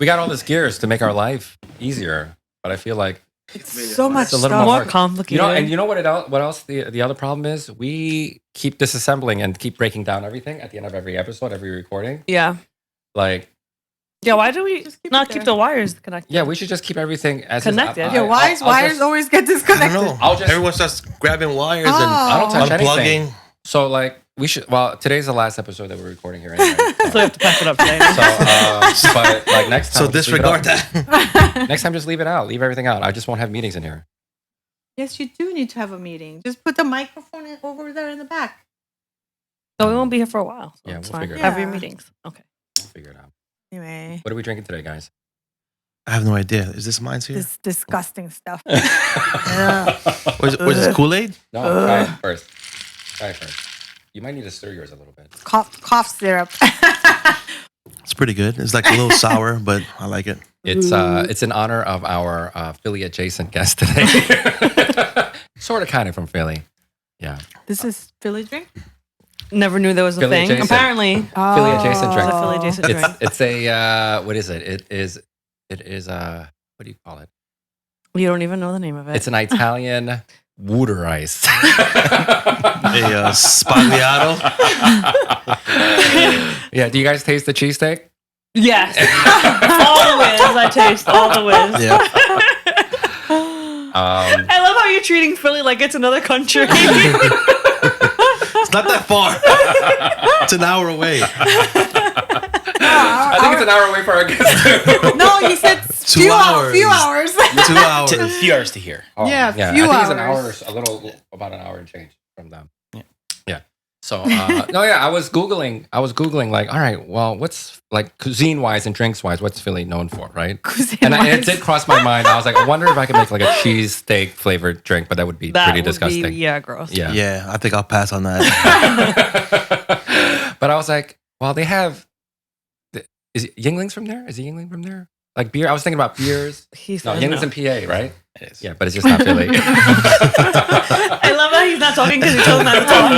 We got all this gears to make our life easier, but I feel like it's so much it's a little stuff. more complicated. You know what else the other problem is? We keep disassembling and keep breaking down everything at the end of every episode, every recording. Yeah. Like, yeah, why do we not keep the wires connected? Yeah, we should just keep everything as connected. Yeah, wires always get disconnected. I don't know. Everyone starts grabbing wires and I don't touch unplugging. anything. So like we should. Well, today's the last episode that we're recording here anyway. So we have to pack it up today. But like next time, so disregard that. Next time, just leave it out. Leave everything out. I just won't have meetings in here. Yes, you do need to have a meeting. Just put the microphone over there in the back. So we won't be here for a while. So yeah, it's we'll fine. figure it Have out. your meetings. Okay. We'll figure it out. Anyway. What are we drinking today, guys? I have no idea. Is this mine here? This disgusting stuff. Was this Kool-Aid? No, try it first. Try it first. You might need to stir yours a little bit. Cough syrup. It's pretty good. It's like a little sour, but I like it. It's in honor of our Philly adjacent guest today. Sort of kind of from Philly. Yeah. This is Philly drink? Never knew there was a Philly thing. adjacent. Apparently. Philly adjacent drink. It's a Philly adjacent drink. It's a what is it? It is what do you call it? You don't even know the name of it. It's an Italian Wooter-Ice. A spagliato. Yeah, do you guys taste the cheesesteak? Yes. All the whiz. I taste all the whiz. Yeah. I love how you're treating Philly like it's another country. It's not that far. It's an hour away. I think it's an hour away for our guest too. No, you said 2 hours. Few hours. 2 hours. A few hours to here. Yeah, I few think it's an hours. hour, about an hour and change from them. Yeah. So I was googling like, all right, well, what's like cuisine wise and drinks wise, what's Philly known for, right? And it did cross my mind. I was like, I wonder if I could make like a cheesesteak flavored drink, but that would be pretty disgusting. Gross. Yeah, I think I'll pass on that. But I was like, well, they have. Is Yingling's from there? Is he Yingling from there? Like beer? I was thinking about beers. Yingling's in PA, right? It is. Yeah, but it's just not Philly. I love how he's not talking because he told him not to talk.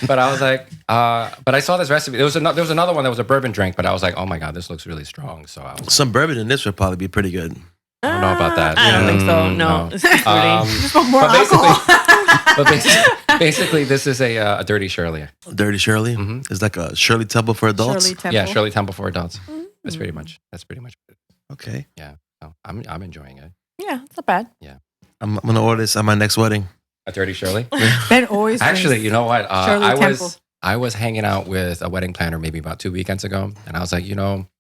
But I was like, but I saw this recipe. There was another one that was a bourbon drink, but I was like, oh my God, this looks really strong. So I was Some bourbon in this would probably be pretty good. I don't know about that. I don't think so. No. It's just fruity. Just want more alcohol. But basically, this is a Dirty Shirley. Dirty Shirley? Mm-hmm. It's like a Shirley Temple for adults? Shirley Temple. Yeah, Shirley Temple for adults. That's pretty much it. Okay. Yeah, so I'm enjoying it. Yeah, it's not bad. Yeah, I'm going to order this at my next wedding. a Dirty Shirley. Ben always Actually, you know what? Shirley Temple. I was hanging out with a wedding planner maybe about 2 weekends ago, and I was like,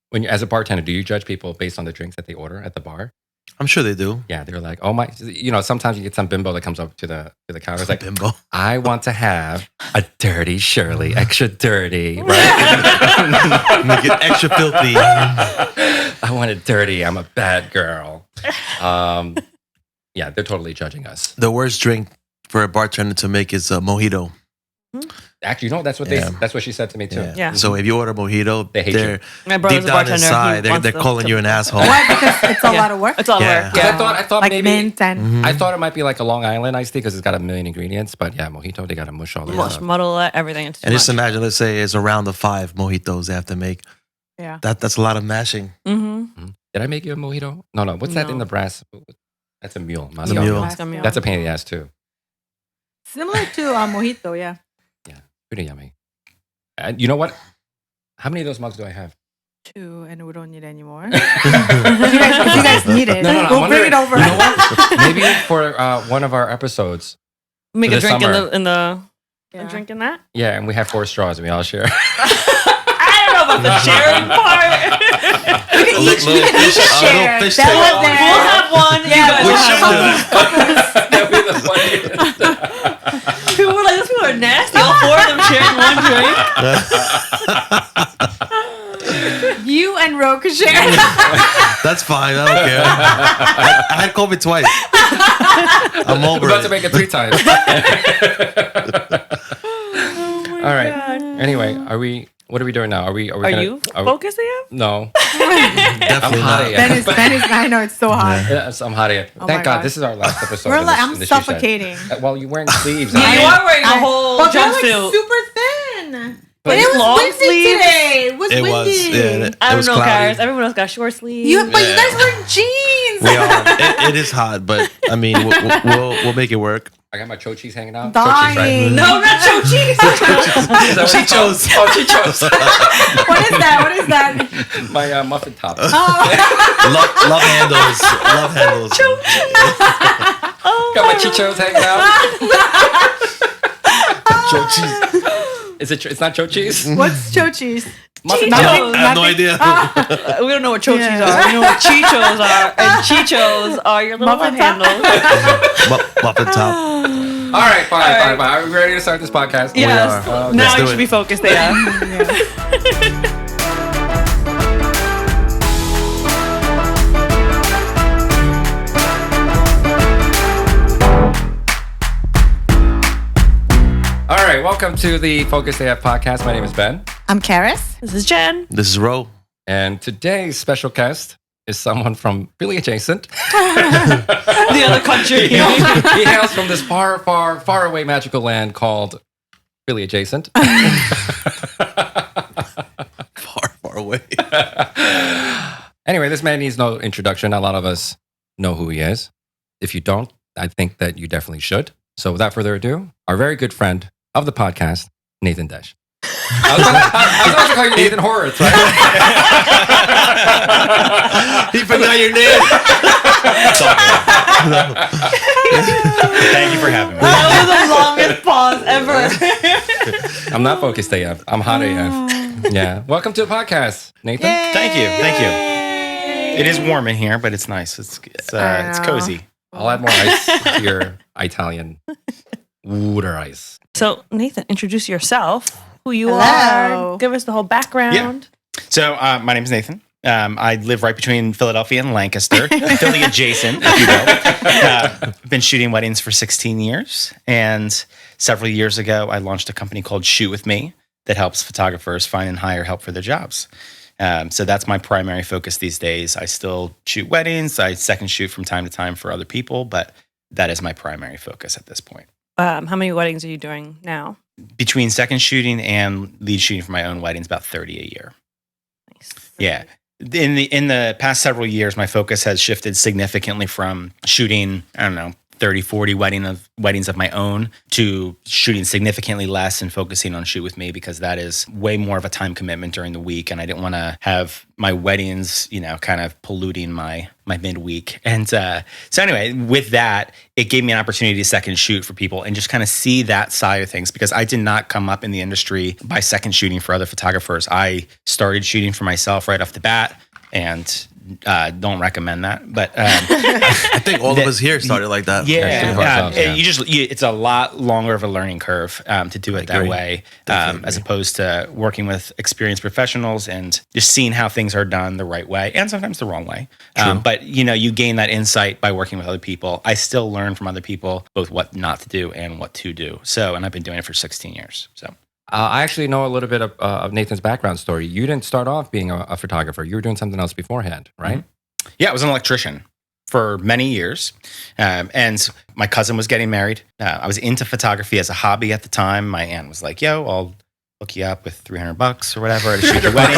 when you as a bartender, do you judge people based on the drinks that they order at the bar? I'm sure they do. Yeah, they're like, oh my, sometimes you get some bimbo that comes up to the counter. It's like, Bimbo. I want to have a Dirty Shirley, extra dirty, right? Make it extra filthy. I want it dirty. I'm a bad girl. Yeah, they're totally judging us. The worst drink for a bartender to make is a mojito. Actually, that's what that's what she said to me too. Yeah. So if you order mojito, They hate they're you. My deep brother's a down bartender. inside, He they're wants calling to- you an asshole. Why? Because it's a lot of work. It's a lot of Yeah. work. 'Cause Yeah. I thought Like maybe mint and I thought it might be like a Long Island iced tea because it's got a million ingredients. But yeah, mojito, they got to mush all that Mush, up. muddle it, everything. It's too And just much. imagine, let's say it's a round of 5 mojitos they have to make. yeah. That's a lot of mashing. Mm-hmm. Did I make you a mojito? No. What's that in No. the brass? That's a mule. The Moscow mule. Mule. That's a pain in the ass too. Similar to mojito, yeah. Pretty yummy. And you know what? How many of those mugs do I have? 2, and we don't need any more. if you guys need it, No, I'm we'll bring wondering- it over. You know what? Maybe for one of our episodes. Make For a the drink summer. in the Yeah. a drink in that. Yeah, and we have 4 straws and we all share. I don't know about the sharing part. We can each share. fish That tank. was there. We'll have one. Yeah, you guys we'll will have have That'd be the funniest. one. People were like, "These people are nasty." All 4 of them sharing one drink. You and Ro can share. That's fine. I don't care. I had COVID twice. I'm We're over about it. to make it 3 times. All right. Anyway, what are we doing now? Are we Are gonna, you focused yet? No. Definitely I'm hot not. AF. Ben is. I know it's so hot. Yes, I'm hot AF. Oh Thank my God, God. this is our last episode. We're in like, this- I'm in this she said. suffocating. Well, you're wearing sleeves. Yeah, you are wearing a whole But they're like jumpsuit. super thin. But it was long windy sleeves. today. It was windy. I It don't was know, cloudy. guys. Everyone else got short sleeves. But you guys were in jeans. We are. It is hot, but I mean, we'll make it work. I got my chochis hanging out. Dying. Chochis, right? No, not chochis. Is that what it's called? Chichos. Oh, chichos. What is that? What is that? My muffin top. Love handles. Love handles. Got my chichos hanging out. Chochis. Is it? It's not chochis. What's chochis? Muffin Chichos. top. I have no idea. We don't know what chochis Yeah. are. We know what chichos are. And chichos are your little Muffin love top? handles. Muffin top. All right, fine. Are we ready to start this podcast? Yes. are. Now Let's you do should it. be focused there. All right, welcome to the Focus AF podcast. My name is Ben, I'm Karis. This is Jen. This is Ro. and today's special guest is someone from Philly adjacent. The other country. He hails from this far, far, far away magical land called Philly adjacent. Far, far away. Anyway, this man needs no introduction. A lot of us know who he is. If you don't, I think that you definitely should. So without further ado, our very good friend of the podcast, Nathan Desch. I was about to call you Nathan Horowitz, right? He forgot your name. Thank you for having me. That was the longest pause ever. I'm not focused AF. I'm hot AF. Yeah. Welcome to the podcast, Nathan. Thank you. It is warm in here, but it's nice. It's cozy. I'll add more ice to your Italian Wooter-Ice. So, Nathan, introduce yourself, who you Hello. are. Give us the whole background. So my name is Nathan. I live right between Philadelphia and Lancaster, Philly adjacent, if you will. I've been shooting weddings for 16 years, and several years ago, I launched a company called Shoot With Me that helps photographers find and hire help for their jobs. So that's my primary focus these days. I still shoot weddings. I second shoot from time to time for other people, but that is my primary focus at this point. How many weddings are you doing now? Between second shooting and lead shooting for my own weddings, about 30 a year. Nice. Yeah. In the past several years, my focus has shifted significantly from shooting, 30, 40 weddings of my own to shooting significantly less and focusing on Shoot With Me, because that is way more of a time commitment during the week. And I didn't want to have my weddings, kind of polluting my midweek. And so anyway, with that, it gave me an opportunity to second shoot for people and just kind of see that side of things, because I did not come up in the industry by second shooting for other photographers. I started shooting for myself right off the bat, and don't recommend that. But I think all of us here started like that. it's a lot longer of a learning curve to do it that agree. way, Definitely as agree. opposed to working with experienced professionals and just seeing how things are done the right way and sometimes the wrong way. But you gain that insight by working with other people. I still learn from other people both what not to do and what to do. And I've been doing it for 16 years. So. I actually know a little bit of Nathan's background story. You didn't start off being a photographer. You were doing something else beforehand, right? Mm-hmm. Yeah, I was an electrician for many years. And my cousin was getting married. I was into photography as a hobby at the time. My aunt was like, yo, I'll hook you up with $300 or whatever to shoot your wedding.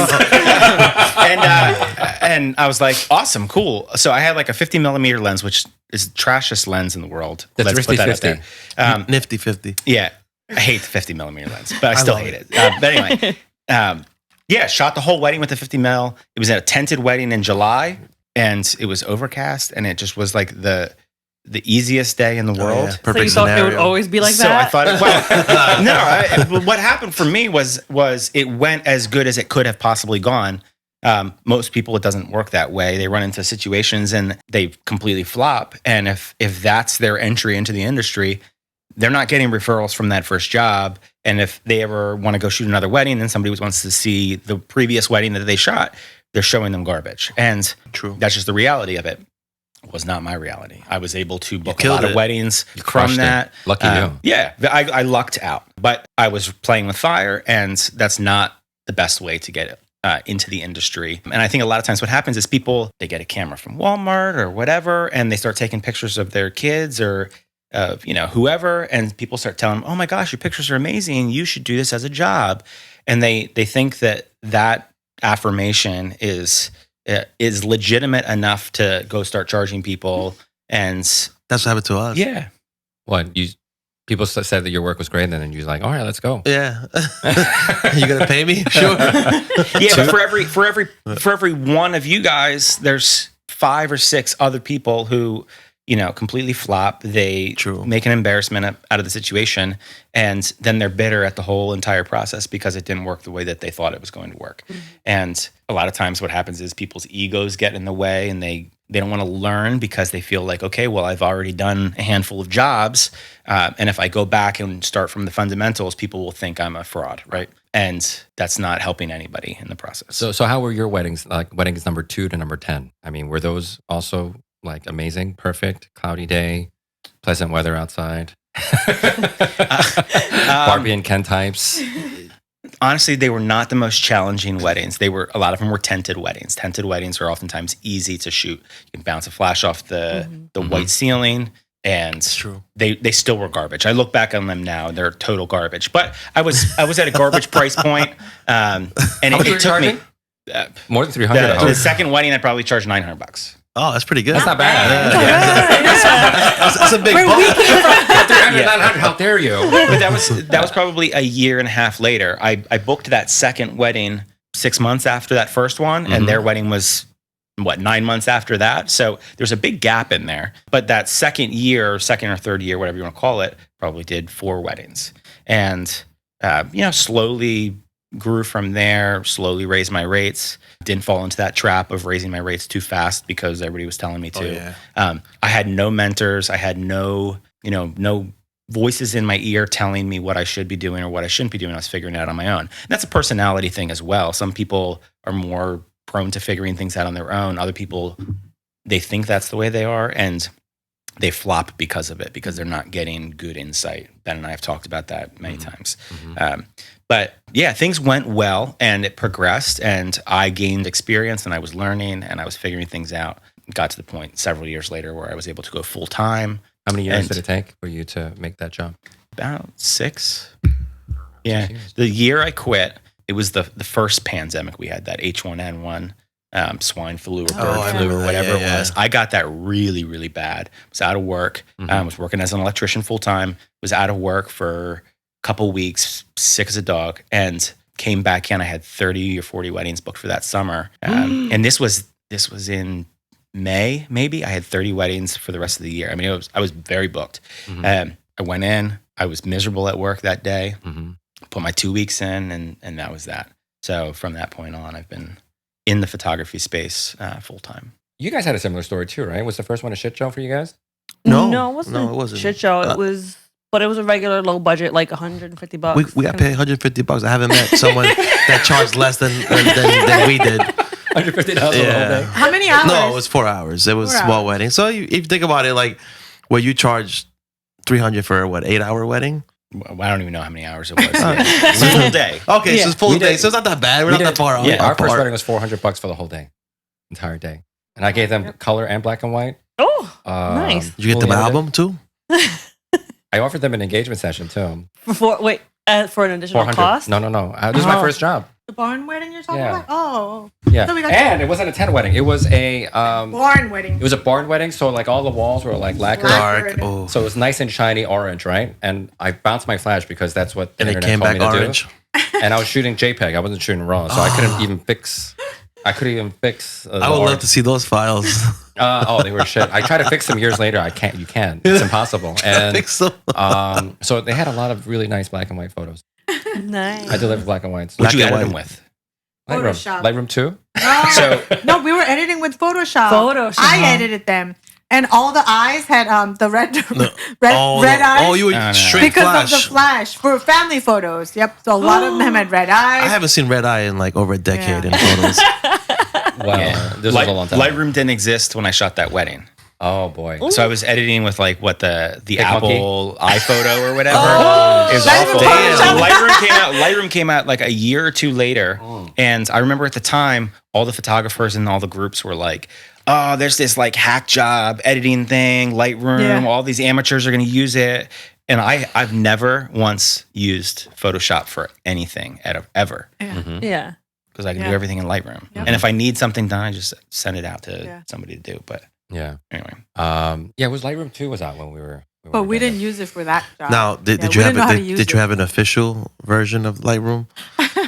And I was like, awesome, cool. So I had like a 50 millimeter lens, which is the trashest lens in the world. That's Let's put that out 50-50. there. Nifty 50. Yeah, I hate the 50 millimeter lens, but I still love hate it. But anyway, shot the whole wedding with the 50 mil. It was at a tented wedding in July, and it was overcast, and it just was like the easiest day in the world. yeah. So Perfect you thought scenario. it would always be like So that? I thought, what happened for me was it went as good as it could have possibly gone. Most people, it doesn't work that way. They run into situations and they completely flop. And if that's their entry into the industry, they're not getting referrals from that first job. And if they ever want to go shoot another wedding and somebody wants to see the previous wedding that they shot, they're showing them garbage. And True. that's just the reality of it. It was not my reality. I was able to book a killed lot of it. weddings You from crushed it. that. Lucky you. Yeah, I lucked out, but I was playing with fire, and that's not the best way to get into the industry. And I think a lot of times what happens is people, they get a camera from Walmart or whatever, and they start taking pictures of their kids or whoever, and people start telling them, oh my gosh, your pictures are amazing. You should do this as a job. and they think that affirmation is legitimate enough to go start charging people, and That's what happened to us. yeah. What people said that your work was great, and then you're like, all right, let's go. Yeah. You gonna pay me? Sure. Yeah, but for every one of you guys, there's 5 or 6 other people who, completely flop. They True. make an embarrassment out of the situation, and then they're bitter at the whole entire process because it didn't work the way that they thought it was going to work. And a lot of times what happens is people's egos get in the way, and they don't want to learn because they feel like, okay, well, I've already done a handful of jobs. And if I go back and start from the fundamentals, people will think I'm a fraud, right? And that's not helping anybody in the process. So how were your weddings, like weddings number 2 to number 10? I mean, were those also like amazing, perfect, cloudy day, pleasant weather outside? Barbie and Ken types? Honestly, they were not the most challenging weddings. A lot of them were tented weddings. Tented weddings are oftentimes easy to shoot. You can bounce a flash off the white ceiling, and true. They still were garbage. I look back on them now; they're total garbage. But I was at a garbage price point, and it took me more than 300. the second wedding. I probably charged $900. Oh, that's pretty good. That's not bad. That's a big bump. 300, 900, how dare you? But that was probably a year and a half later. I booked that second wedding 6 months after that first one, and their wedding was 9 months after that. So there's a big gap in there. But that second or third year, whatever you want to call it, probably did 4 weddings, and slowly grew from there. Slowly raised my rates. Didn't fall into that trap of raising my rates too fast because everybody was telling me to. Oh, yeah. I had no mentors. I had no voices in my ear telling me what I should be doing or what I shouldn't be doing. I was figuring it out on my own. And that's a personality thing as well. Some people are more prone to figuring things out on their own. Other people, they think that's the way they are, and they flop because of it, because they're not getting good insight. Ben and I have talked about that many times. But yeah, things went well, and it progressed, and I gained experience, and I was learning, and I was figuring things out. Got to the point several years later where I was able to go full time. How many years did it take for you to make that jump? About 6. Yeah. The year I quit, it was the first pandemic we had, that H1N1, swine flu or bird flu or whatever it was. I got that really, really bad. Was out of work. Was working as an electrician full time. Was out of work for a couple weeks, sick as a dog, and came back in. I had 30 or 40 weddings booked for that summer. And this was in May, maybe. I had 30 weddings for the rest of the year. I mean, I was very booked. I went in. I was miserable at work that day. Put my 2 weeks in, and that was that. So from that point on, I've been in the photography space full time. You guys had a similar story too, right? Was the first one a shit show for you guys? No, it it wasn't. shit show. It was a regular low budget, like $150. We got paid $150. I haven't met someone that charged less than we did. $150 the whole day. How many hours? No, it was 4 hours. It was a small wedding. So if you think about it, like, where you charge $300 for a 8-hour wedding? Well, I don't even know how many hours it was. It's a full day. Okay, so it's full day. So it's not that bad. We're not that far off. Yeah, our first wedding was $400 for the whole day, entire day, and I gave them color and black and white. Oh, nice. Did you get them an album too? I offered them an engagement session too. For an additional cost? No. This is my first job. The barn wedding you're talking Yeah. about? Oh. Yeah, So we got and it wasn't a tent wedding. It was a barn wedding. It was a barn wedding, so like all the walls were like lacquered. Dark. Oh. So it was nice and shiny orange, right? And I bounced my flash because that's what the And it internet came told back me to orange. do. And I was shooting JPEG. I wasn't shooting RAW, so I couldn't even fix. I couldn't even fix. I would love to see those files. They were shit. I tried to fix them years later. I can't. You can't. It's impossible. And Fix them. so they had a lot of really nice black and white photos. Nice. I delivered black and whites. What you Black and edit them white. with? Photoshop. Lightroom 2? No, we were editing with Photoshop. I edited them. And all the eyes had the red eyes. Oh, you were straight because flash. of the flash for family photos. Yep. So a lot of them had red eyes. I haven't seen red eye in like over a decade in photos. Wow. This was a long time. Lightroom didn't exist when I shot that wedding. Oh, boy. So I was editing with like the Big Apple iPhoto or whatever. Oh, it was not even awful. Photoshop. Lightroom came out like a year or two later, and I remember at the time all the photographers in all the groups were like, "Oh, there's this like hack job editing thing, Lightroom. Yeah. All these amateurs are going to use it." And I've never once used Photoshop for anything ever. Yeah. Because I can do everything in Lightroom. And if I need something done, I just send it out to somebody to do. But anyway. It was Lightroom 2 was out when we were but we didn't use it for that job. Now, did you have an official version of Lightroom?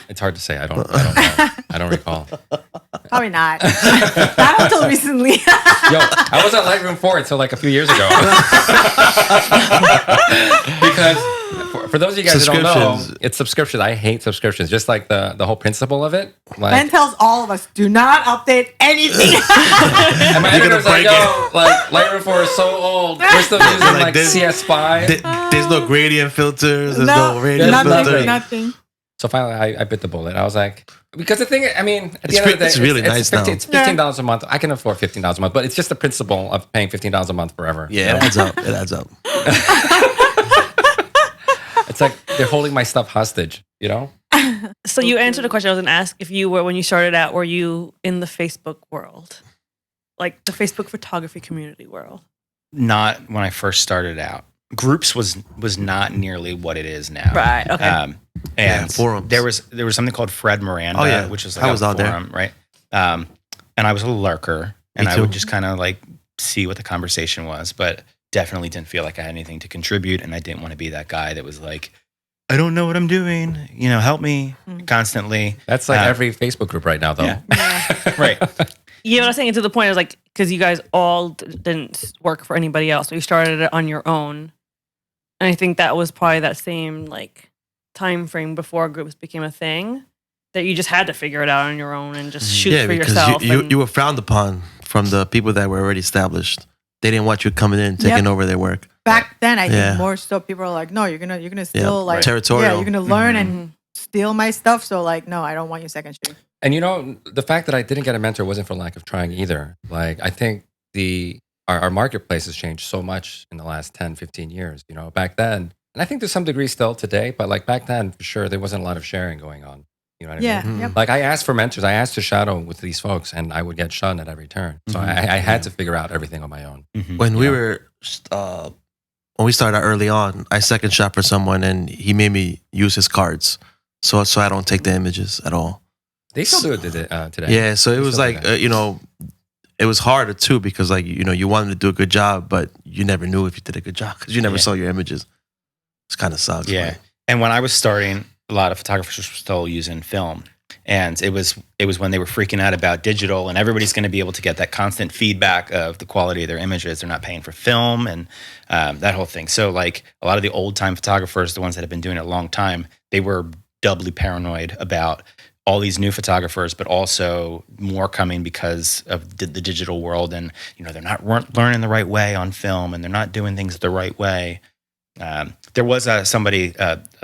It's hard to say. I don't know. I don't recall. Probably not. Not until recently. Yo, I was on Lightroom 4 until like a few years ago. Because for those of you guys who don't know, it's subscriptions. I hate subscriptions. Just like the whole principle of it. Like, Ben tells all of us, do not update anything. And my editor's like, yo, like Lightroom 4 is so old. We're still using like CS Spy. There's no gradient filters. There's no radius filters. Nothing. So finally, I bit the bullet. I was like, because the thing, I mean, at the end of the day, it's really nice now. It's $15 a month. I can afford $15 a month, but it's just the principle of paying $15 a month forever. Yeah, it adds up. It adds up. It's like they're holding my stuff hostage, you know? So you answered a question I was going to ask. If you were, when you started out, were you in the Facebook world? Like the Facebook photography community world? Not when I first started out. Groups was not nearly what it is now. Right. Okay. And forums. there was something called Fred Miranda, which was like a forum, right? And I was a lurker, and I would just kind of like see what the conversation was, but definitely didn't feel like I had anything to contribute, and I didn't want to be that guy that was like, I don't know what I'm doing, help me constantly. That's like every Facebook group right now, though. Yeah. Right. Yeah, what I was saying to the point is like, because you guys all didn't work for anybody else, so you started it on your own. And I think that was probably that same like time frame before groups became a thing, that you just had to figure it out on your own and just shoot for yourself. You were frowned upon from the people that were already established. They didn't want you coming in, taking over their work. Back then, I think more so people were like, no, you're gonna steal like territorial. Yeah, you're gonna learn and steal my stuff. So like, no, I don't want you second street. And the fact that I didn't get a mentor wasn't for lack of trying either. Like, I think our marketplace has changed so much in the last 10, 15 years. Back then, and I think to some degree still today, but like back then, for sure, there wasn't a lot of sharing going on. You know what I mean? Yep. Like I asked for mentors. I asked to shadow with these folks, and I would get shunned at every turn. So I had to figure out everything on my own. When we started out early on, I second shot for someone, and he made me use his cards, so I don't take the images at all. They still do it today. Yeah, so it was like it was harder too because like you wanted to do a good job, but you never knew if you did a good job because you never saw your images. It's kind of sucks. Yeah, and when I was starting, a lot of photographers were still using film, and it was when they were freaking out about digital, and everybody's going to be able to get that constant feedback of the quality of their images. They're not paying for film and that whole thing. So like a lot of the old time photographers, the ones that have been doing it a long time, they were doubly paranoid about all these new photographers, but also more coming because of the digital world, and weren't learning the right way on film, and they're not doing things the right way. There was a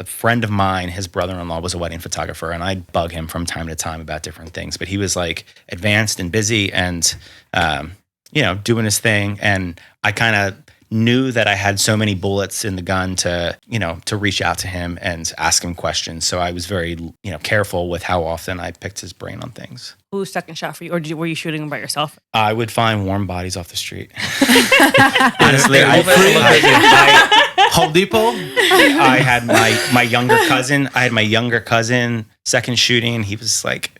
friend of mine, his brother-in-law was a wedding photographer, and I'd bug him from time to time about different things, but he was like advanced and busy and doing his thing, and I kind of knew that I had so many bullets in the gun to reach out to him and ask him questions. So I was very, careful with how often I picked his brain on things. Who's second shot for you? Or were you shooting them by yourself? I would find warm bodies off the street. Honestly, Home Depot? I had my younger cousin. I had my younger cousin second shooting. He was like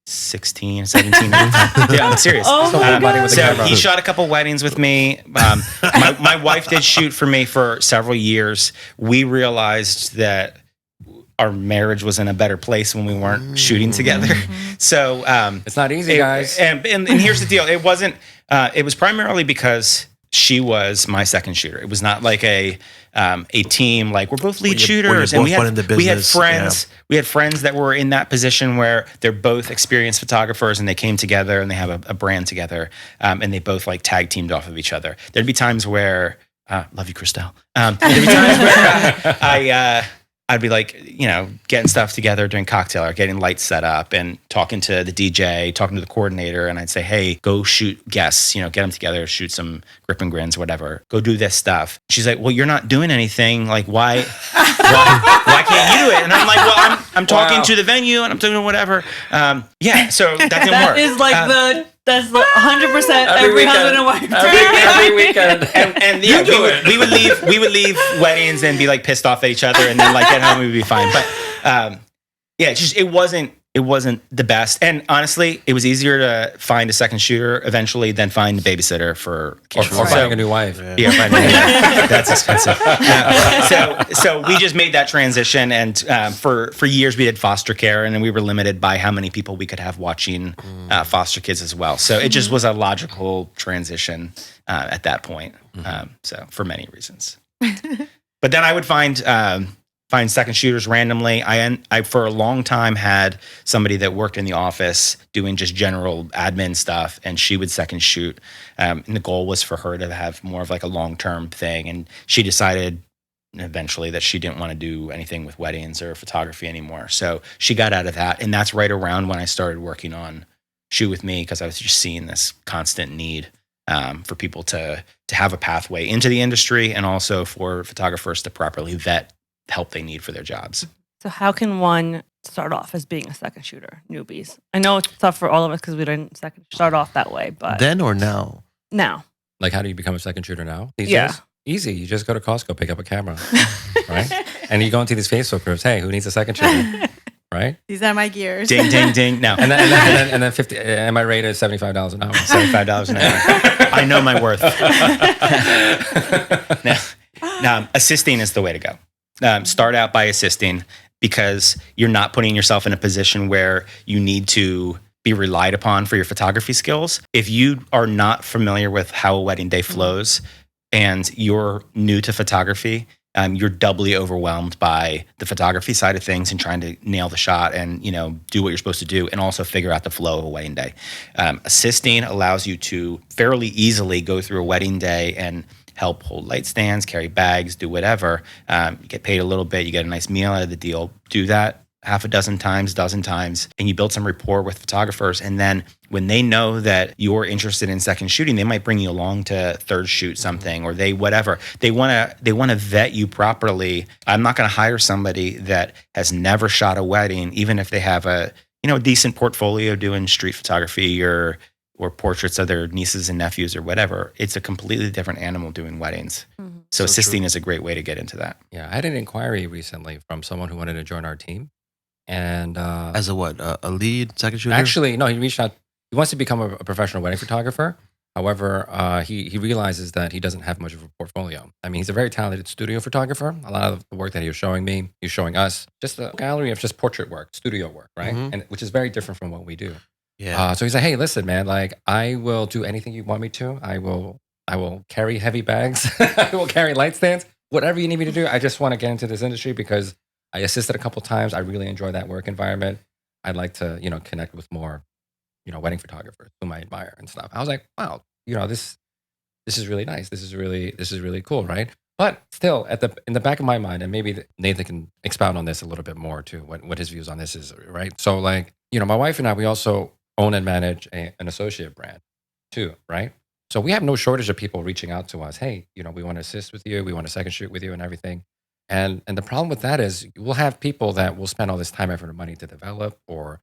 16, 17 at the time. Yeah, I'm serious. So he shot a couple weddings with me. My wife did shoot for me for several years. We realized that our marriage was in a better place when we weren't shooting together. So it's not easy, guys. And here's the deal. It wasn't. It was primarily because she was my second shooter. It was not like a team, like we're both lead shooters, and we had friends. Yeah. We had friends that were in that position where they're both experienced photographers, and they came together and they have a brand together, and they both like tag teamed off of each other. There'd be times where love you, Christelle. There'd be times where I'd be like, getting stuff together during cocktail hour, getting lights set up and talking to the DJ, talking to the coordinator. And I'd say, hey, go shoot guests, get them together, shoot some grip and grins, whatever. Go do this stuff. She's like, well, you're not doing anything. Like, why can't you do it? And I'm like, well, I'm talking to the venue and I'm doing whatever. Yeah, so that didn't work. That is like that's 100% every husband and wife. Every weekend. And yeah, we would leave weddings and be like pissed off at each other, and then like get home, we'd be fine. But yeah, it wasn't the best. And honestly, it was easier to find a second shooter eventually than find a babysitter for kids. Or finding a new wife. Yeah, finding a new wife. That's expensive. So we just made that transition, and for years we did foster care, and then we were limited by how many people we could have watching foster kids as well. So it just was a logical transition at that point. So for many reasons. But then I would find second shooters randomly. I for a long time had somebody that worked in the office doing just general admin stuff, and she would second shoot. And the goal was for her to have more of like a long-term thing. And she decided eventually that she didn't want to do anything with weddings or photography anymore. So she got out of that. And that's right around when I started working on Shoot With Me, because I was just seeing this constant need for people to have a pathway into the industry, and also for photographers to properly vet help they need for their jobs. So how can one start off as being a second shooter, newbies? I know it's tough for all of us because we didn't start off that way, but then or now? Now. Like, how do you become a second shooter now? These Yeah. days? Easy. You just go to Costco, pick up a camera, right? And you go into these Facebook groups. Hey, who needs a second shooter? Right? These are my gears. Ding, ding, ding. No. And then 50. And my rate is $75 an hour. $75 an hour. I know my worth. Now, assisting is the way to go. Start out by assisting, because you're not putting yourself in a position where you need to be relied upon for your photography skills. If you are not familiar with how a wedding day flows and you're new to photography, you're doubly overwhelmed by the photography side of things and trying to nail the shot and, do what you're supposed to do, and also figure out the flow of a wedding day. Assisting allows you to fairly easily go through a wedding day and help hold light stands, carry bags, do whatever. You get paid a little bit, you get a nice meal out of the deal. Do that half a dozen times, and you build some rapport with photographers. And then when they know that you're interested in second shooting, they might bring you along to third shoot something, or they want to vet you properly. I'm not going to hire somebody that has never shot a wedding, even if they have a decent portfolio doing street photography or portraits of their nieces and nephews or whatever. It's a completely different animal doing weddings. Mm-hmm. So assisting is a great way to get into that. Yeah, I had an inquiry recently from someone who wanted to join our team. And as a what? A lead second shooter? Actually, no, he reached out. He wants to become a professional wedding photographer. However, he realizes that he doesn't have much of a portfolio. I mean, he's a very talented studio photographer. A lot of the work that he was showing me, he's showing us, just a gallery of just portrait work, studio work, right? Mm-hmm. And which is very different from what we do. Yeah. So he's like, hey, listen, man, like, I will do anything you want me to. I will carry heavy bags. I will carry light stands. Whatever you need me to do. I just want to get into this industry because I assisted a couple times. I really enjoy that work environment. I'd like to, connect with more, wedding photographers whom I admire and stuff. I was like, wow, this is really nice. This is really cool, right? But still, in the back of my mind, and maybe Nathan can expound on this a little bit more too, what his views on this is, right? So like, my wife and I, we also own and manage an associate brand too, right? So we have no shortage of people reaching out to us. Hey, we want to assist with you. We want to second shoot with you and everything. And the problem with that is we'll have people that will spend all this time, effort, and money to develop or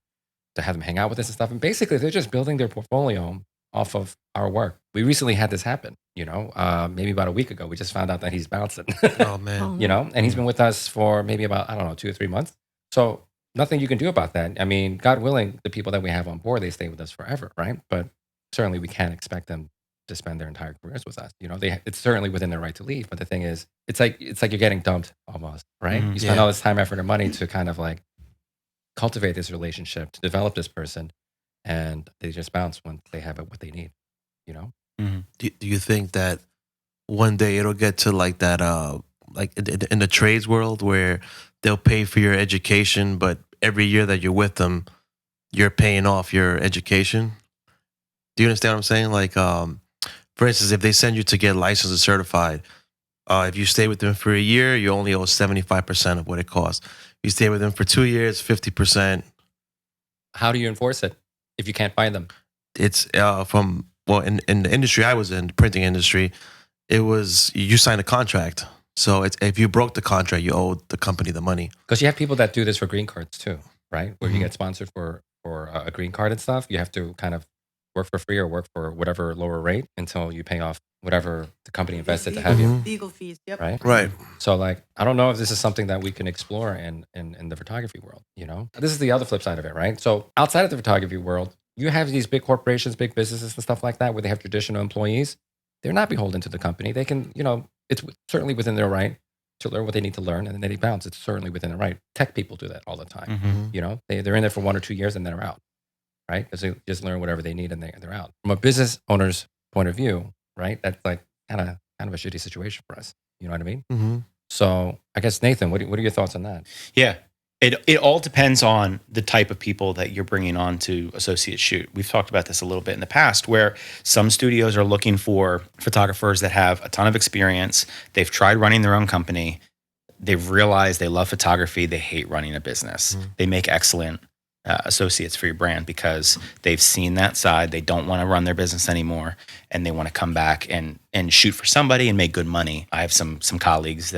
to have them hang out with us and stuff. And basically, they're just building their portfolio off of our work. We recently had this happen, maybe about a week ago. We just found out that he's bouncing. Oh, man. And he's been with us for maybe about, 2 or 3 months. So nothing you can do about that. I mean, God willing, the people that we have on board, they stay with us forever, right? But certainly we can't expect them to spend their entire careers with us. It's certainly within their right to leave. But the thing is, it's like you're getting dumped almost, right? You spend all this time, effort, and money to kind of like cultivate this relationship, to develop this person, and they just bounce when they have what they need, Mm-hmm. Do you think that one day it'll get to like that, like in the trades world where they'll pay for your education, but every year that you're with them, you're paying off your education? Do you understand what I'm saying? Like, for instance, if they send you to get licensed and certified, if you stay with them for a year, you only owe 75% of what it costs. You stay with them for 2 years, 50%. How do you enforce it if you can't find them? It's in the industry I was in, the printing industry, it was you sign a contract. So if you broke the contract, you owe the company the money. Because you have people that do this for green cards too, right? Where you get sponsored for a green card and stuff. You have to kind of work for free or work for whatever lower rate until you pay off whatever the company invested to have you. Legal fees, yep. Right. So like, I don't know if this is something that we can explore in the photography world, you know? This is the other flip side of it, right? So outside of the photography world, you have these big corporations, big businesses and stuff like that where they have traditional employees. They're not beholden to the company. They can, you know, it's certainly within their right to learn what they need to learn, and then they bounce. It's certainly within their right. Tech people do that all the time. You know, they're in there for 1 or 2 years and then they're out, right? Because they just learn whatever they need and they're out. From a business owner's point of view, right? That's like kind of a shitty situation for us. You know what I mean? So I guess, Nathan, what are your thoughts on that? Yeah. It all depends on the type of people that you're bringing on to associate shoot. We've talked about this a little bit in the past, where some studios are looking for photographers that have a ton of experience. They've tried running their own company. They've realized they love photography. They hate running a business. They make excellent associates for your brand because they've seen that side. They don't want to run their business anymore, and they want to come back and shoot for somebody and make good money. I have some colleagues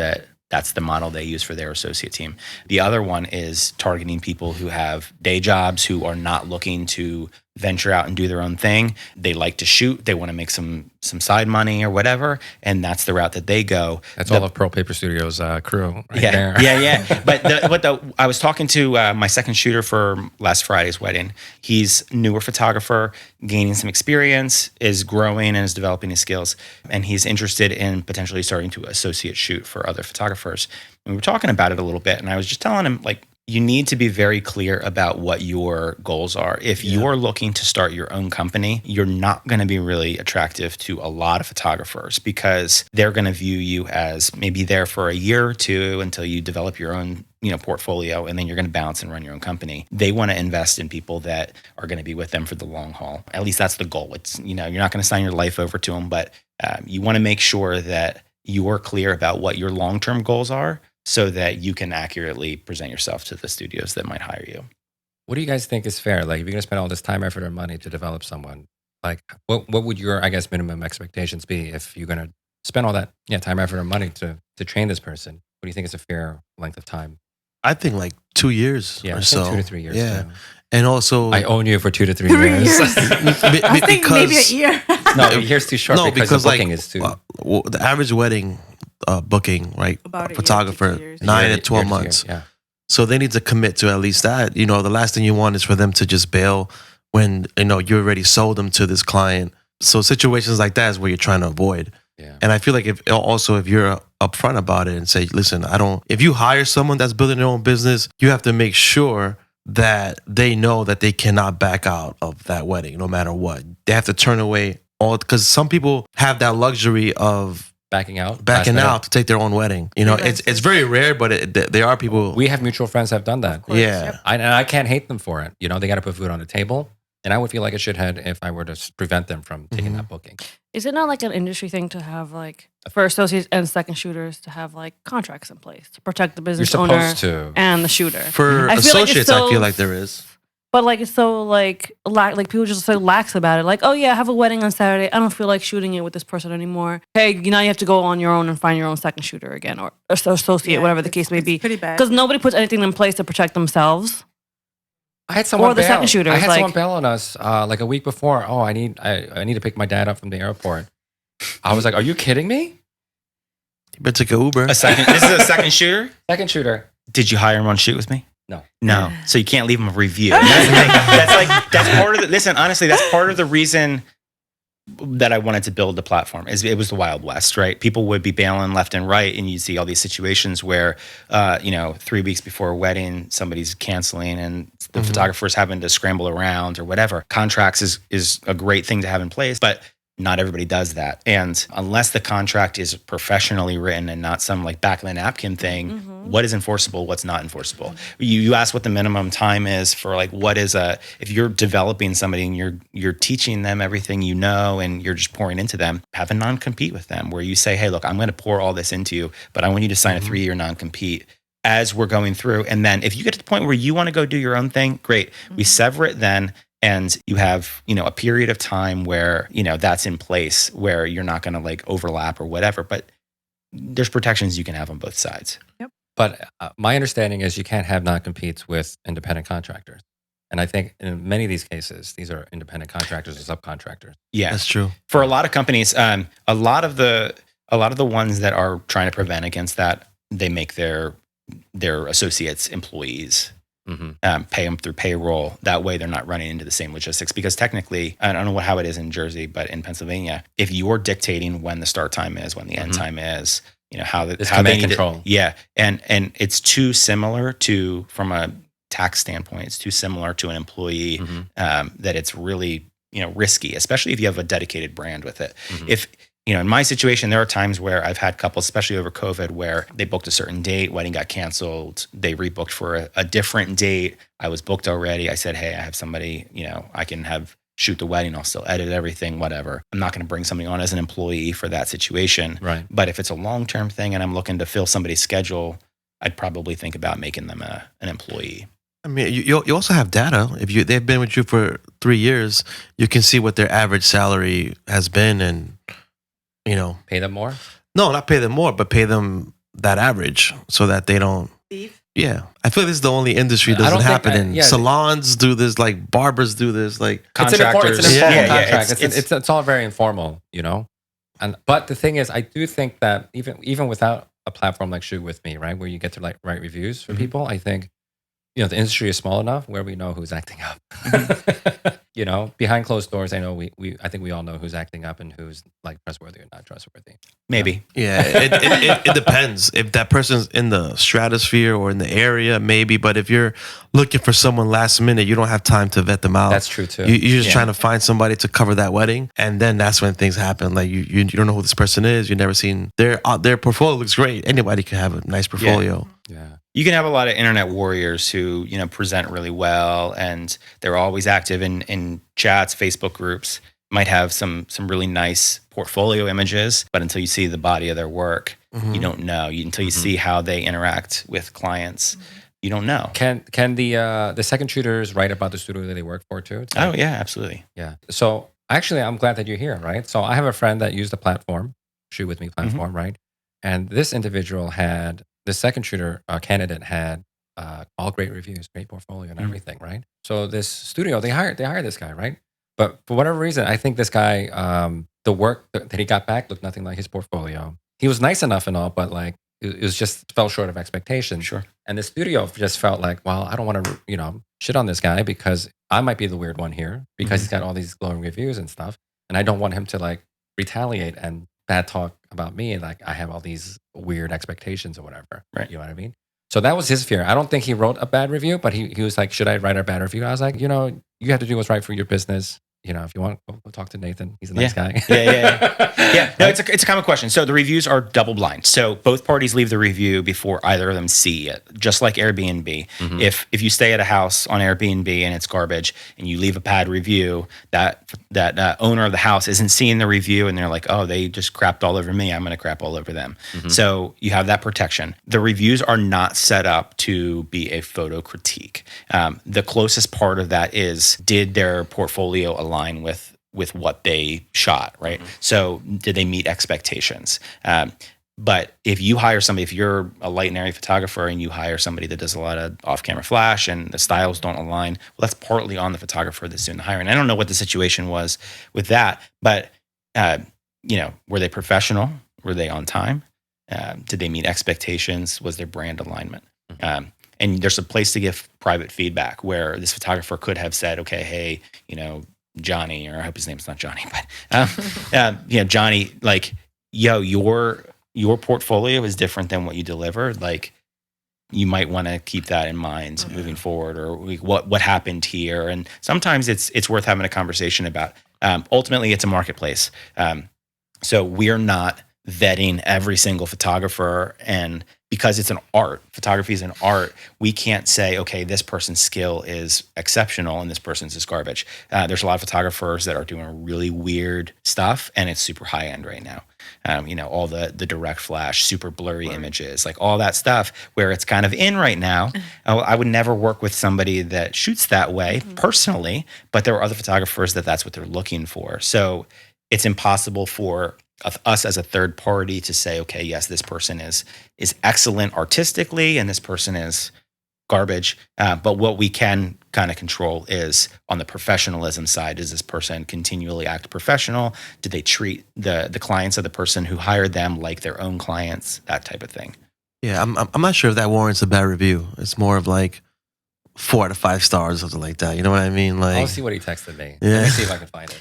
that's the model they use for their associate team. The other one is targeting people who have day jobs, who are not looking to venture out and do their own thing. They like to shoot. They want to make some side money or whatever, and that's the route that they go. That's all of Pearl Paper Studios crew right there. Yeah. But I was talking to my second shooter for last Friday's wedding. He's a newer photographer, gaining some experience, is growing and is developing his skills, and he's interested in potentially starting to associate shoot for other photographers. And we were talking about it a little bit, and I was just telling him, like, you need to be very clear about what your goals are. If you're looking to start your own company, you're not going to be really attractive to a lot of photographers because they're going to view you as maybe there for a year or two until you develop your own, you know, portfolio, and then you're going to bounce and run your own company. They want to invest in people that are going to be with them for the long haul. At least that's the goal. It's, you know, you're not going to sign your life over to them, but you want to make sure that you're clear about what your long-term goals are, so that you can accurately present yourself to the studios that might hire you. What do you guys think is fair? Like, if you're going to spend all this time, effort, and money to develop someone, like, what would your, I guess, minimum expectations be if you're going to spend all that time, effort, and money to train this person? What do you think is a fair length of time? I think like 2 years or so. 2 to 3 years. Yeah. Too. And also, I own you for 2 to 3 years. I think maybe a year. No, a year's too short because the booking is too. The average wedding booking, right? About photographer, 9 to 12 months. Yeah. So they need to commit to at least that. You know, the last thing you want is for them to just bail when, you know, you already sold them to this client. So situations like that is where you're trying to avoid. Yeah. And I feel like if you're upfront about it and say, listen, if you hire someone that's building their own business, you have to make sure that they know that they cannot back out of that wedding no matter what. They have to turn away because some people have that luxury of backing out to take their own wedding. You know, it's very rare, but there are people. We have mutual friends that have done that. Yeah. Yep. I can't hate them for it. You know, they got to put food on the table. And I would feel like a shithead if I were to prevent them from taking that booking. Is it not like an industry thing to have, like, for associates and second shooters to have, like, contracts in place to protect the business owner and the shooter? For associates, I feel like there is. But, like, it's so, like people just so lax about it. Like, oh, yeah, I have a wedding on Saturday. I don't feel like shooting it with this person anymore. Hey, you know, you have to go on your own and find your own second shooter again, or associate, whatever the case may be. Pretty bad. Because nobody puts anything in place to protect themselves. I had someone bail. Second shooters. I had someone bail on us like a week before. Oh, I need to pick my dad up from the airport. I was like, are you kidding me? You better take an Uber. This is a second shooter? Second shooter. Did you hire him on Shoot With Me? No. So you can't leave him a review. That's part of the, listen, honestly, that's part of the reason that I wanted to build the platform. It was the Wild West, right? People would be bailing left and right, and you see all these situations where, 3 weeks before a wedding, somebody's canceling and the photographer's having to scramble around or whatever. Contracts is a great thing to have in place, but not everybody does that. And unless the contract is professionally written and not some like back of the napkin thing, what is enforceable, what's not enforceable? You ask what the minimum time is for like if you're developing somebody and you're teaching them everything you know and you're just pouring into them, have a non-compete with them where you say, hey, look, I'm going to pour all this into you, but I want you to sign a 3-year non-compete as we're going through. And then if you get to the point where you want to go do your own thing, great. We sever it then. And you have, a period of time where, that's in place where you're not going to like overlap or whatever. But there's protections you can have on both sides. Yep. But my understanding is you can't have non-competes with independent contractors. And I think in many of these cases, these are independent contractors or subcontractors. Yeah, That's true. For a lot of companies, a lot of the ones that are trying to prevent against that, they make their associates employees, pay them through payroll. That way, they're not running into the same logistics. Because technically, I don't know how it is in Jersey, but in Pennsylvania, if you're dictating when the start time is, when the end time is, how they need control. And it's too similar to, from a tax standpoint, it's too similar to an employee that it's really risky, especially if you have a dedicated brand with it. If in my situation, there are times where I've had couples, especially over COVID, where they booked a certain date, wedding got canceled, they rebooked for a different date. I was booked already. I said, hey, I have somebody, I can shoot the wedding. I'll still edit everything, whatever. I'm not going to bring somebody on as an employee for that situation. Right. But if it's a long-term thing and I'm looking to fill somebody's schedule, I'd probably think about making them an employee. I mean, you also have data. If they've been with you for 3 years, you can see what their average salary has been, and pay them more. No, not pay them more, but pay them that average so that they don't. Beef. Yeah, I feel like this is the only industry that doesn't happen in. Salons do this, like barbers do this, like contractors. It's an informal contract. It's all very informal, but the thing is, I do think that even without a platform like Shoot With Me, right, where you get to write reviews for people, I think the industry is small enough where we know who's acting up. Behind closed doors, I know I think we all know who's acting up and who's trustworthy or not trustworthy. Maybe. Yeah, it depends. If that person's in the stratosphere or in the area, maybe. But if you're looking for someone last minute, you don't have time to vet them out. That's true too. You're just trying to find somebody to cover that wedding, and then that's when things happen. Like you don't know who this person is. You've never seen their portfolio looks great. Anybody can have a nice portfolio. Yeah. You can have a lot of internet warriors who, present really well, and they're always active in chats, Facebook groups, might have some really nice portfolio images, but until you see the body of their work, you don't know. Until you see how they interact with clients, you don't know. Can the second shooters write about the studio that they work for too? Oh yeah, absolutely. Yeah. So actually, I'm glad that you're here, right? So I have a friend that used the platform, Shoot With Me platform, right? And this individual had, the second shooter candidate had all great reviews, great portfolio and everything, right? So this studio, they hired this guy, right? But for whatever reason, I think this guy, the work that he got back looked nothing like his portfolio. He was nice enough and all, but it was just fell short of expectations. Sure. And the studio just felt like, well, I don't want to, shit on this guy because I might be the weird one here because he's got all these glowing reviews and stuff. And I don't want him to retaliate and bad talk about me. And I have all these weird expectations or whatever. Right. You know what I mean? So that was his fear. I don't think he wrote a bad review, but he was like, should I write a bad review? I was like, you have to do what's right for your business. If you want, go talk to Nathan. He's a nice guy. Yeah. No, it's a common question. So the reviews are double blind. So both parties leave the review before either of them see it. Just like Airbnb. If you stay at a house on Airbnb and it's garbage and you leave a bad review, that owner of the house isn't seeing the review and they're like, oh, they just crapped all over me. I'm going to crap all over them. So you have that protection. The reviews are not set up to be a photo critique. The closest part of that is, did their portfolio align with what they shot, right? So did they meet expectations? But if you hire somebody, if you're a light and airy photographer and you hire somebody that does a lot of off-camera flash and the styles don't align, well, that's partly on the photographer that's doing the hiring. I don't know what the situation was with that, but were they professional? Were they on time? Did they meet expectations? Was their brand alignment? And there's a place to give private feedback where this photographer could have said, okay, hey, Johnny, or I hope his name's not Johnny, but Johnny, your portfolio is different than what you delivered. You might want to keep that in mind moving forward, or what happened here. And sometimes it's worth having a conversation about. Ultimately, it's a marketplace, so we're not vetting every single photographer, and because it's an art, photography is an art, we can't say, okay, this person's skill is exceptional and this person's is garbage. There's a lot of photographers that are doing really weird stuff, and it's super high end right now. All the direct flash, super blurry images, all that stuff where it's kind of in right now. I would never work with somebody that shoots that way personally, but there are other photographers that's what they're looking for. So it's impossible for us as a third party to say, okay, yes, this person is excellent artistically, and this person is garbage. But what we can kind of control is on the professionalism side. Does this person continually act professional? Do they treat the clients of the person who hired them like their own clients? That type of thing. Yeah, I'm not sure if that warrants a bad review. It's more of like 4 out of 5 stars or something like that. You know what I mean? Like, I'll see what he texted me. Yeah. Let me see if I can find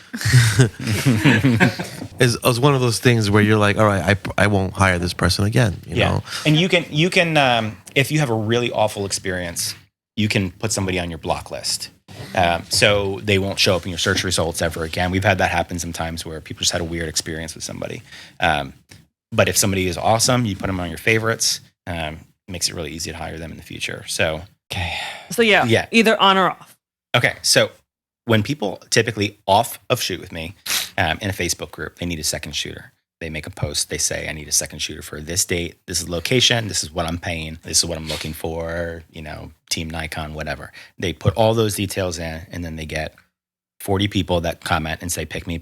it. It's one of those things where you're like, all right, I won't hire this person again. You know? And you can if you have a really awful experience, you can put somebody on your block list. So they won't show up in your search results ever again. We've had that happen sometimes where people just had a weird experience with somebody. But if somebody is awesome, you put them on your favorites. Makes it really easy to hire them in the future. So, okay. So yeah, either on or off. Okay, so when people typically off of shoot with me in a Facebook group, they need a second shooter. They make a post. They say, I need a second shooter for this date. This is location. This is what I'm paying. This is what I'm looking for, Team Nikon, whatever. They put all those details in, and then they get 40 people that comment and say, pick me,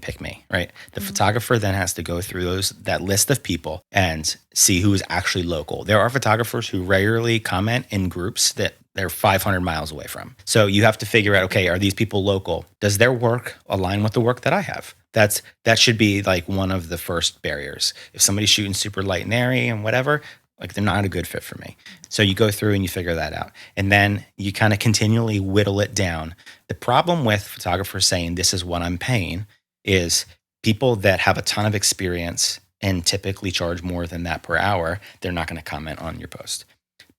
right? The photographer then has to go through that list of people and see who is actually local. There are photographers who regularly comment in groups that they're 500 miles away from. So you have to figure out, okay, are these people local? Does their work align with the work that I have? That should be like one of the first barriers. If somebody's shooting super light and airy and whatever, like they're not a good fit for me. So you go through and you figure that out. And then you kind of continually whittle it down. The problem with photographers saying this is what I'm paying is people that have a ton of experience and typically charge more than that per hour, they're not going to comment on your post.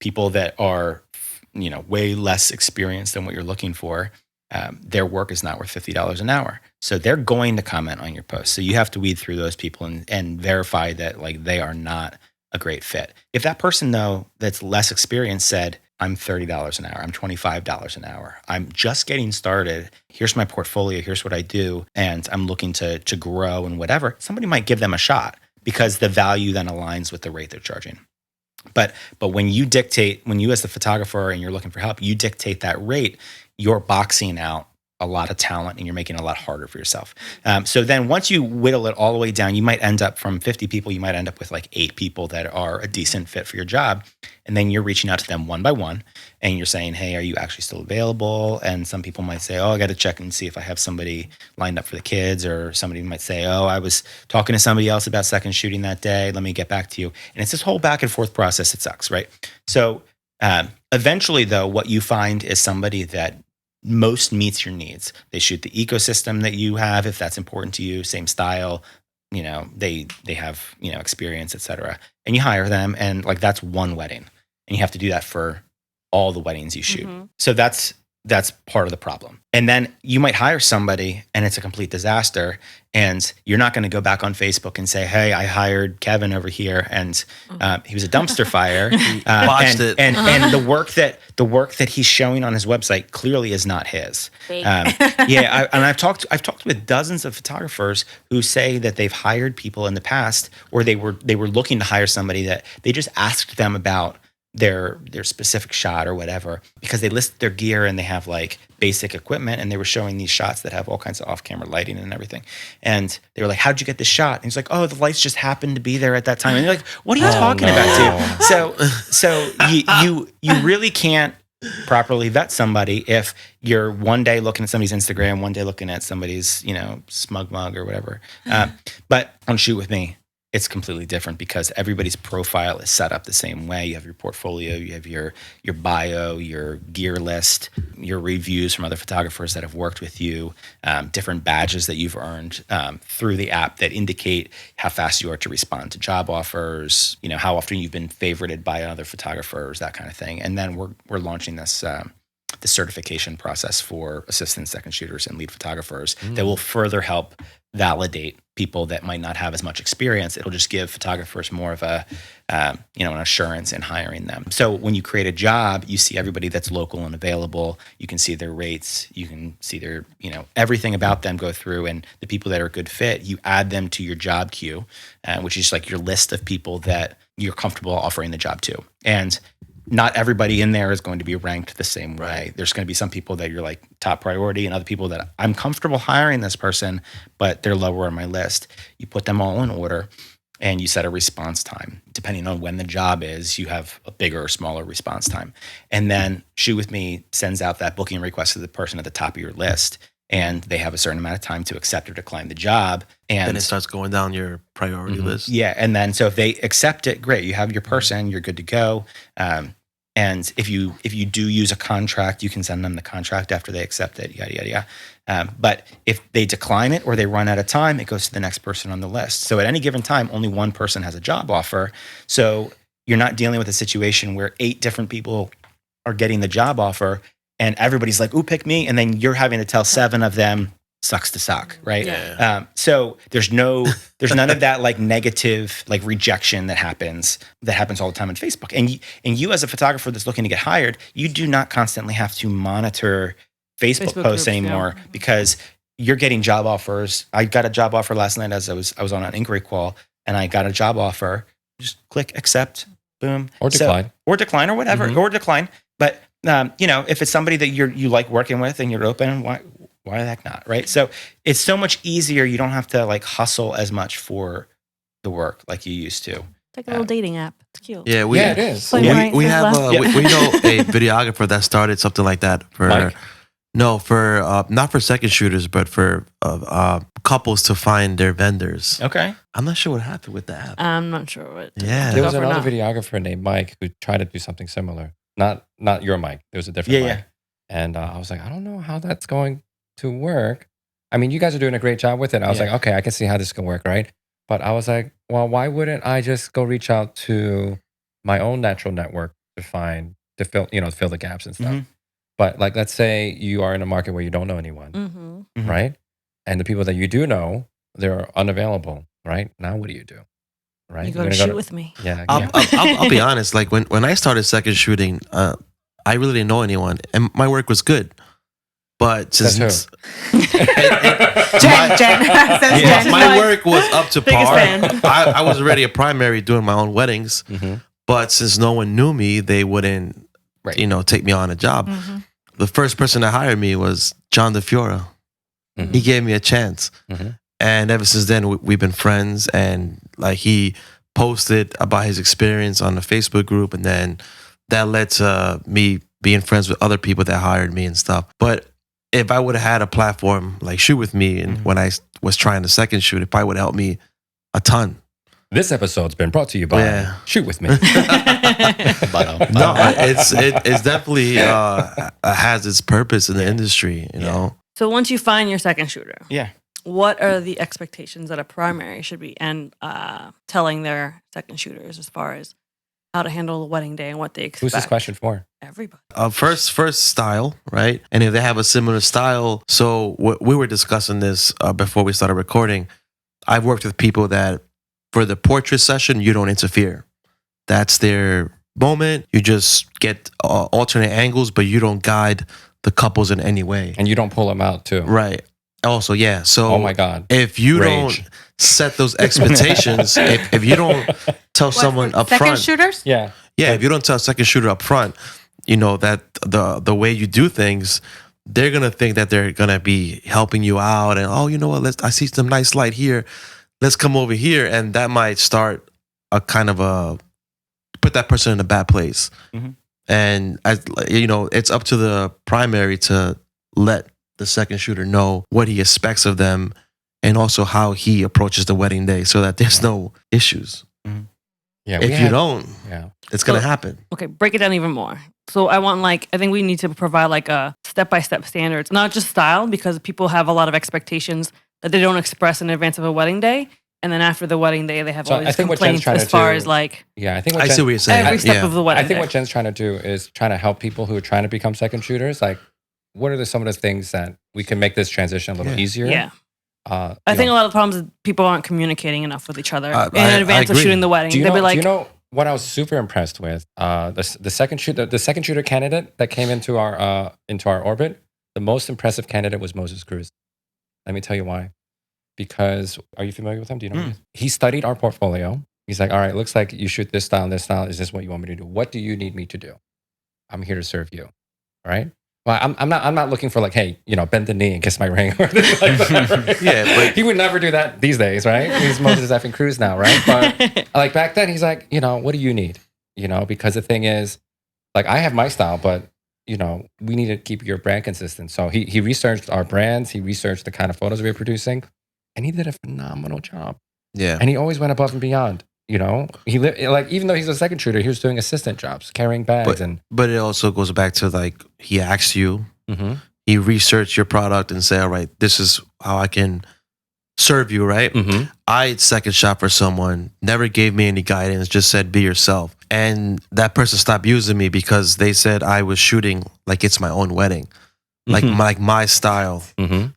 People that are, way less experienced than what you're looking for, their work is not worth $50 an hour. So they're going to comment on your post. So you have to weed through those people and verify that like they are not a great fit. If that person though that's less experienced said, I'm $30 an hour, I'm $25 an hour, I'm just getting started, here's my portfolio, here's what I do, and I'm looking to grow and whatever, somebody might give them a shot because the value then aligns with the rate they're charging. But when you as the photographer and you're looking for help, you dictate that rate, you're boxing out a lot of talent and you're making it a lot harder for yourself. So then once you whittle it all the way down, you might end up from 50 people, you might end up with like 8 people that are a decent fit for your job. And then you're reaching out to them one by one and you're saying, hey, are you actually still available? And some people might say, oh, I got to check and see if I have somebody lined up for the kids. Or somebody might say, oh, I was talking to somebody else about second shooting that day. Let me get back to you. And it's this whole back and forth process. It sucks, right? So eventually though, what you find is somebody that most meets your needs. They shoot the ecosystem that you have, if that's important to you, same style, they have, experience, etc. And you hire them and like that's one wedding. And you have to do that for all the weddings you shoot. Mm-hmm. So that's part of the problem. And then you might hire somebody and it's a complete disaster. And you're not going to go back on Facebook and say, hey, I hired Kevin over here and he was a dumpster fire. Watched it. And the work that he's showing on his website clearly is not his. I've talked with dozens of photographers who say that they've hired people in the past, or they were looking to hire somebody that they just asked them about their specific shot or whatever, because they list their gear and they have like basic equipment and they were showing these shots that have all kinds of off-camera lighting and everything. And they were like, how'd you get this shot? And he's like, oh, the lights just happened to be there at that time. And you're like, what are you talking about, dude? So you really can't properly vet somebody if you're one day looking at somebody's Instagram, one day looking at somebody's, smug mug or whatever. But on Shoot With Me, it's completely different because everybody's profile is set up the same way. You have your portfolio, you have your bio, your gear list, your reviews from other photographers that have worked with you, different badges that you've earned through the app that indicate how fast you are to respond to job offers, how often you've been favorited by other photographers, that kind of thing. And then we're launching this the certification process for assistant second shooters and lead photographers that will further help validate people that might not have as much experience. It'll just give photographers more of a, an assurance in hiring them. So when you create a job, you see everybody that's local and available. You can see their rates. You can see their, everything about them go through, and the people that are a good fit, you add them to your job queue, which is like your list of people that you're comfortable offering the job to. And not everybody in there is going to be ranked the same way. There's going to be some people that you're like top priority and other people that I'm comfortable hiring this person, but they're lower on my list. You put them all in order and you set a response time. Depending on when the job is, you have a bigger or smaller response time. And then Shoot With Me sends out that booking request to the person at the top of your list. And they have a certain amount of time to accept or decline the job. And then it starts going down your priority list. Yeah. And then so if they accept it, great. You have your person, you're good to go. And if you do use a contract, you can send them the contract after they accept it, yada, yada, yada. But if they decline it or they run out of time, it goes to the next person on the list. So at any given time, only one person has a job offer. So you're not dealing with a situation where 8 different people are getting the job offer and everybody's like, ooh, pick me. And then you're having to tell 7 of them, sucks to suck, right? Yeah. So there's none of that like negative like rejection that happens all the time on Facebook. And you as a photographer that's looking to get hired, you do not constantly have to monitor Facebook posts groups, anymore because you're getting job offers. I got a job offer last night as I was on an inquiry call and I got a job offer. Just click accept, boom. Or decline. Or decline or whatever, or decline. But if it's somebody that you like working with and you're open, why the heck not, right? So it's so much easier. You don't have to like hustle as much for the work like you used to. It's like a little dating app. It's cute. Yeah, it is. We have we know a videographer that started something like that for Mike? Not for second shooters, but for couples to find their vendors. Okay. I'm not sure what happened with the app. I'm not sure what. Yeah. There was Or another not. videographer named Mike who tried to do something similar. Not your Mike. There was a different Mike. Yeah. And I was like, I don't know how that's going to work. I mean, you guys are doing a great job with it. I was like, okay, I can see how this can work, right? But I was like, well, why wouldn't I just go reach out to my own natural network to fill the gaps and stuff? Mhm. But like, let's say you are in a market where you don't know anyone, Mm-hmm. right? And the people that you do know, they're unavailable, right? Now what do you do? Right? You You're go to gonna Shoot With Me. Yeah. I'll be honest. Like when I started second shooting, I really didn't know anyone, and my work was good. But since That's Jen. my work was up to Biggest par, fan. I was already a primary doing my own weddings. Mhm. But since no one knew me, they wouldn't, Right. take me on a job. Mm-hmm. The first person that hired me was John DeFiora. Mhm. He gave me a chance. Mhm. And ever since then, we've been friends. And like he posted about his experience on the Facebook group. And then that led to me being friends with other people that hired me and stuff. But if I would have had a platform like Shoot With Me, and when I was trying to second shoot, it probably would have helped me a ton. This episode's been brought to you by Shoot With Me. No, it's definitely has its purpose in the industry, you know. So once you find your second shooter, Yeah. what are the expectations that a primary should be and telling their second shooters as far as how to handle the wedding day and what they expect? Who's this question for? Everybody. First style, right? And if they have a similar style, so we were discussing this before we started recording. I've worked with people that for the portrait session, you don't interfere. That's their moment. You just get alternate angles, but you don't guide the couples in any way. And you don't pull them out too. Right. Also, yeah. So, Oh my God. if you Rage. don't set those expectations, if you don't tell someone up Second front, shooters? Yeah. if you don't tell a second shooter up front, that the way you do things, they're gonna think that they're gonna be helping you out, and I see some nice light here, let's come over here, and that might start a kind of put that person in a bad place. Mhm. And it's up to the primary to let the second shooter know what he expects of them, and also how he approaches the wedding day, so that there's no issues. Yeah. If you don't, Yeah. it's gonna So- happen. Okay, break it down even more. So I think we need to provide like a step-by-step standards, not just style, because people have a lot of expectations that they don't express in advance of a wedding day. And then after the wedding day, they have So all I these think what Jen's complaints trying as to far do- as like Yeah. I think what I Jen- see what you're saying. every step Yeah. of the wedding I think day. what Jen's trying to do is trying to help people who are trying to become second shooters. Like, what are some of the things that we can make this transition a little Yeah. easier? Yeah. I I think a lot of the problems is people aren't communicating enough with each other I in advance of agree. shooting the wedding. Do you They'll know? be like, do you know what I was super impressed with? The second shooter candidate that came into our orbit. The most impressive candidate was Moses Cruz. Let me tell you why. Because are you familiar with him? Do you know? Who he is? He studied our portfolio. He's like, all right, looks like you shoot this style and this style. Is this what you want me to do? What do you need me to do? I'm here to serve you. All right. Well, I'm not looking for like, hey, bend the knee and kiss my ring or anything like that. Right? Yeah, but he would never do that these days, right? He's Moses effing Cruz now, right? But like back then, he's like, what do you need? Because the thing is, like, I have my style, but we need to keep your brand consistent. So he researched our brands, he researched the kind of photos we were producing, and he did a phenomenal job. Yeah, and he always went above and beyond. He like, even though he's a second shooter, he was doing assistant jobs, carrying bags, but it also goes back to like he asked you, mm-hmm. he researched your product and said, all right, this is how I can serve you, right? Mm-hmm. I second shot for someone, never gave me any guidance, just said be yourself, and that person stopped using me because they said I was shooting like it's my own wedding, mm-hmm. like my style. Mm-hmm.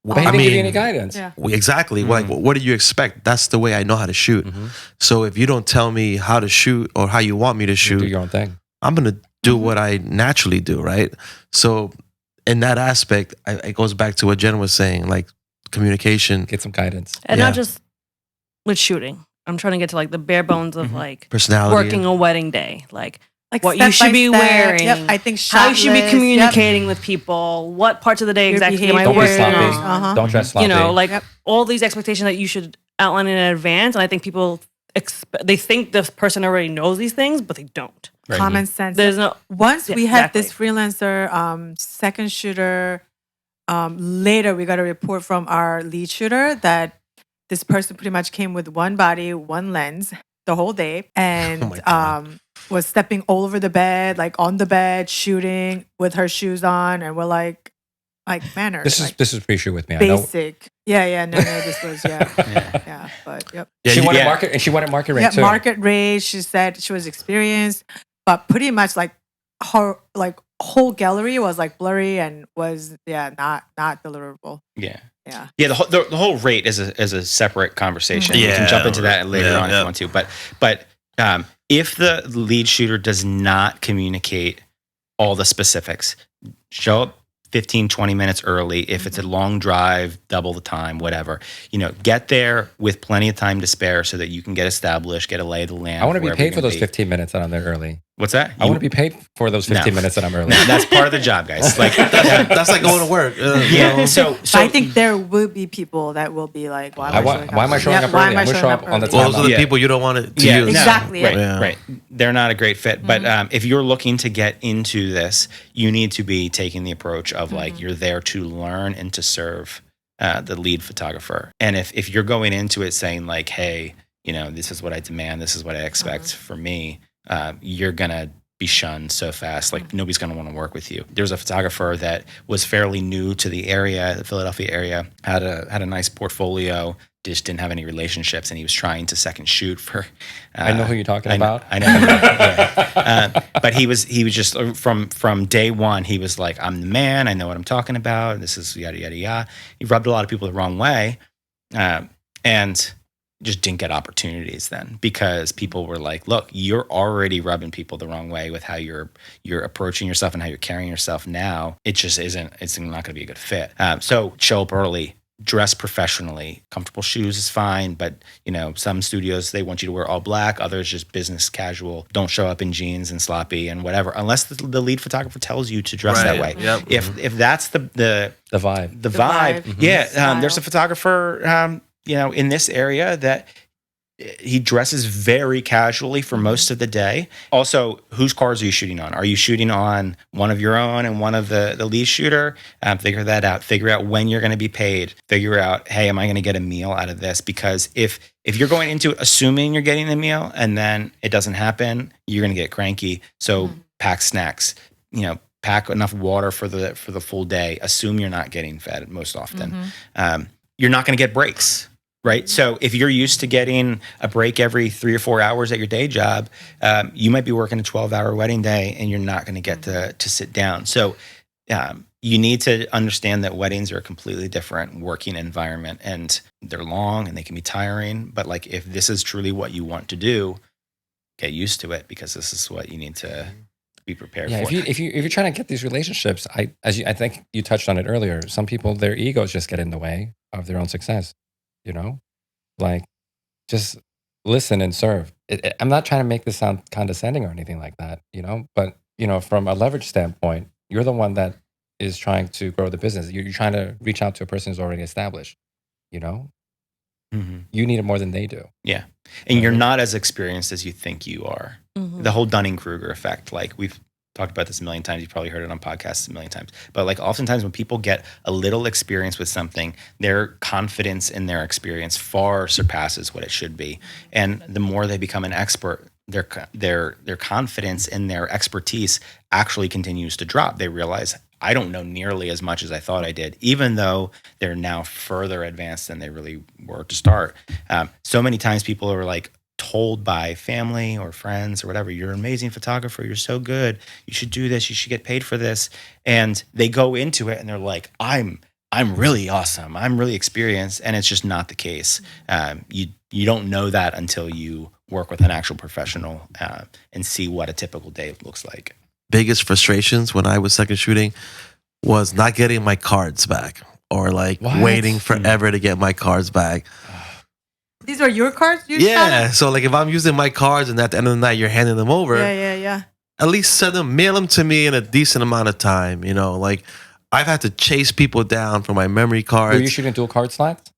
But he didn't give you any guidance. Yeah. Exactly. Mm-hmm. Like, what do you expect? That's the way I know how to shoot. Mm-hmm. So if you don't tell me how to shoot or how you want me to shoot, do your own thing. I'm going to do what I naturally do, right? So in that aspect, it goes back to what Jenn was saying, like communication. Get some guidance. And not just with shooting. I'm trying to get to like the bare bones of like personality, working a wedding day. Like what step you should be step. wearing. Yep. I think how you should be list, communicating with people. What parts of the day Your exactly am I Don't be working sloppy. on? Uh-huh. Don't dress sloppy. Like all these expectations that you should outline in advance. And I think people they think this person already knows these things, but they don't. Right. Common sense. There's no. Once we had exactly. this freelancer second shooter, later we got a report from our lead shooter that this person pretty much came with one body, one lens the whole day, and was stepping all over the bed, like on the bed, shooting with her shoes on, and we're like manners. This is pre-shoot with me. Basic. Yeah. No. This was but yep. She wanted market, and she wanted market rate too. Market rate. She said she was experienced, but pretty much like her whole gallery was like blurry and was not deliverable. Yeah. Yeah. The whole rate is a separate conversation. Mm-hmm. We can jump into that later on if you want to. But if the lead shooter does not communicate all the specifics, show up 15, 20 minutes early. If it's a long drive, double the time, whatever. Get there with plenty of time to spare so that you can get established, get a lay of the land. I want to be paid for those 15 minutes that I'm there early. What's that? I want to be paid for those 15 minutes that I'm early. No, that's part of the job, guys. Like that's like going to work. So I think there will be people that will be like, why am I showing up early? I'm going to show up on the time. Those are the people you don't want to use. Exactly. Right. They're not a great fit. But if you're looking to get into this, you need to be taking the approach of like you're there to learn and to serve the lead photographer. And if you're going into it saying like, hey, this is what I demand, this is what I expect for me, you're going to be shunned so fast. Like nobody's going to want to work with you. There's a photographer that was fairly new to the area, the Philadelphia area, had a nice portfolio, just didn't have any relationships, and he was trying to second shoot for. I know who you're talking about. I know. But he was just from day one. He was like, "I'm the man. I know what I'm talking about. This is yada yada yada." He rubbed a lot of people the wrong way, and just didn't get opportunities then because people were like, "Look, you're already rubbing people the wrong way with how you're approaching yourself and how you're carrying yourself now. It just isn't. It's not going to be a good fit. So show up early, dress professionally. Comfortable shoes is fine, but some studios they want you to wear all black. Others just business casual. Don't show up in jeans and sloppy and whatever, unless the lead photographer tells you to dress that way. Yep. If that's the vibe, the vibe, there's a photographer. In this area that he dresses very casually for most of the day. Also, whose cars are you shooting on? Are you shooting on one of your own and one of the lead shooter? Figure that out. Figure out when you're going to be paid. Figure out, hey, am I going to get a meal out of this? Because if you're going into it assuming you're getting a meal and then it doesn't happen, you're going to get cranky. So pack snacks. Pack enough water for the full day. Assume you're not getting fed most often. You're not going to get breaks. Right. So if you're used to getting a break every 3 or 4 hours at your day job, you might be working a 12-hour wedding day and you're not going to get to sit down. So you need to understand that weddings are a completely different working environment and they're long and they can be tiring. But like if this is truly what you want to do, get used to it because this is what you need to be prepared for. If you're trying to get these relationships, I think you touched on it earlier. Some people, their egos just get in the way of their own success. Like just listen and serve. I'm not trying to make this sound condescending or anything like that, but from a leverage standpoint, you're the one that is trying to grow the business. You're trying to reach out to a person who's already established. You need it more than they do. Yeah. And you're not as experienced as you think you are. The whole Dunning-Kruger effect, like we've talked about this a million times. You've probably heard it on podcasts a million times. But like oftentimes when people get a little experience with something, their confidence in their experience far surpasses what it should be. And the more they become an expert, their confidence in their expertise actually continues to drop. They realize, I don't know nearly as much as I thought I did, even though they're now further advanced than they really were to start. So many times people are like told by family or friends or whatever, you're an amazing photographer, you're so good, you should do this, you should get paid for this. And they go into it and they're like, I'm really awesome, I'm really experienced. And it's just not the case. You don't know that until you work with an actual professional and see what a typical day looks like. Biggest frustrations when I was second shooting was not getting my cards back, or like waiting forever to get my cards back. These are your cards? So like if I'm using my cards and at the end of the night you're handing them over, yeah. At least mail them to me in a decent amount of time. Like I've had to chase people down for my memory cards. Were you shooting dual card slots?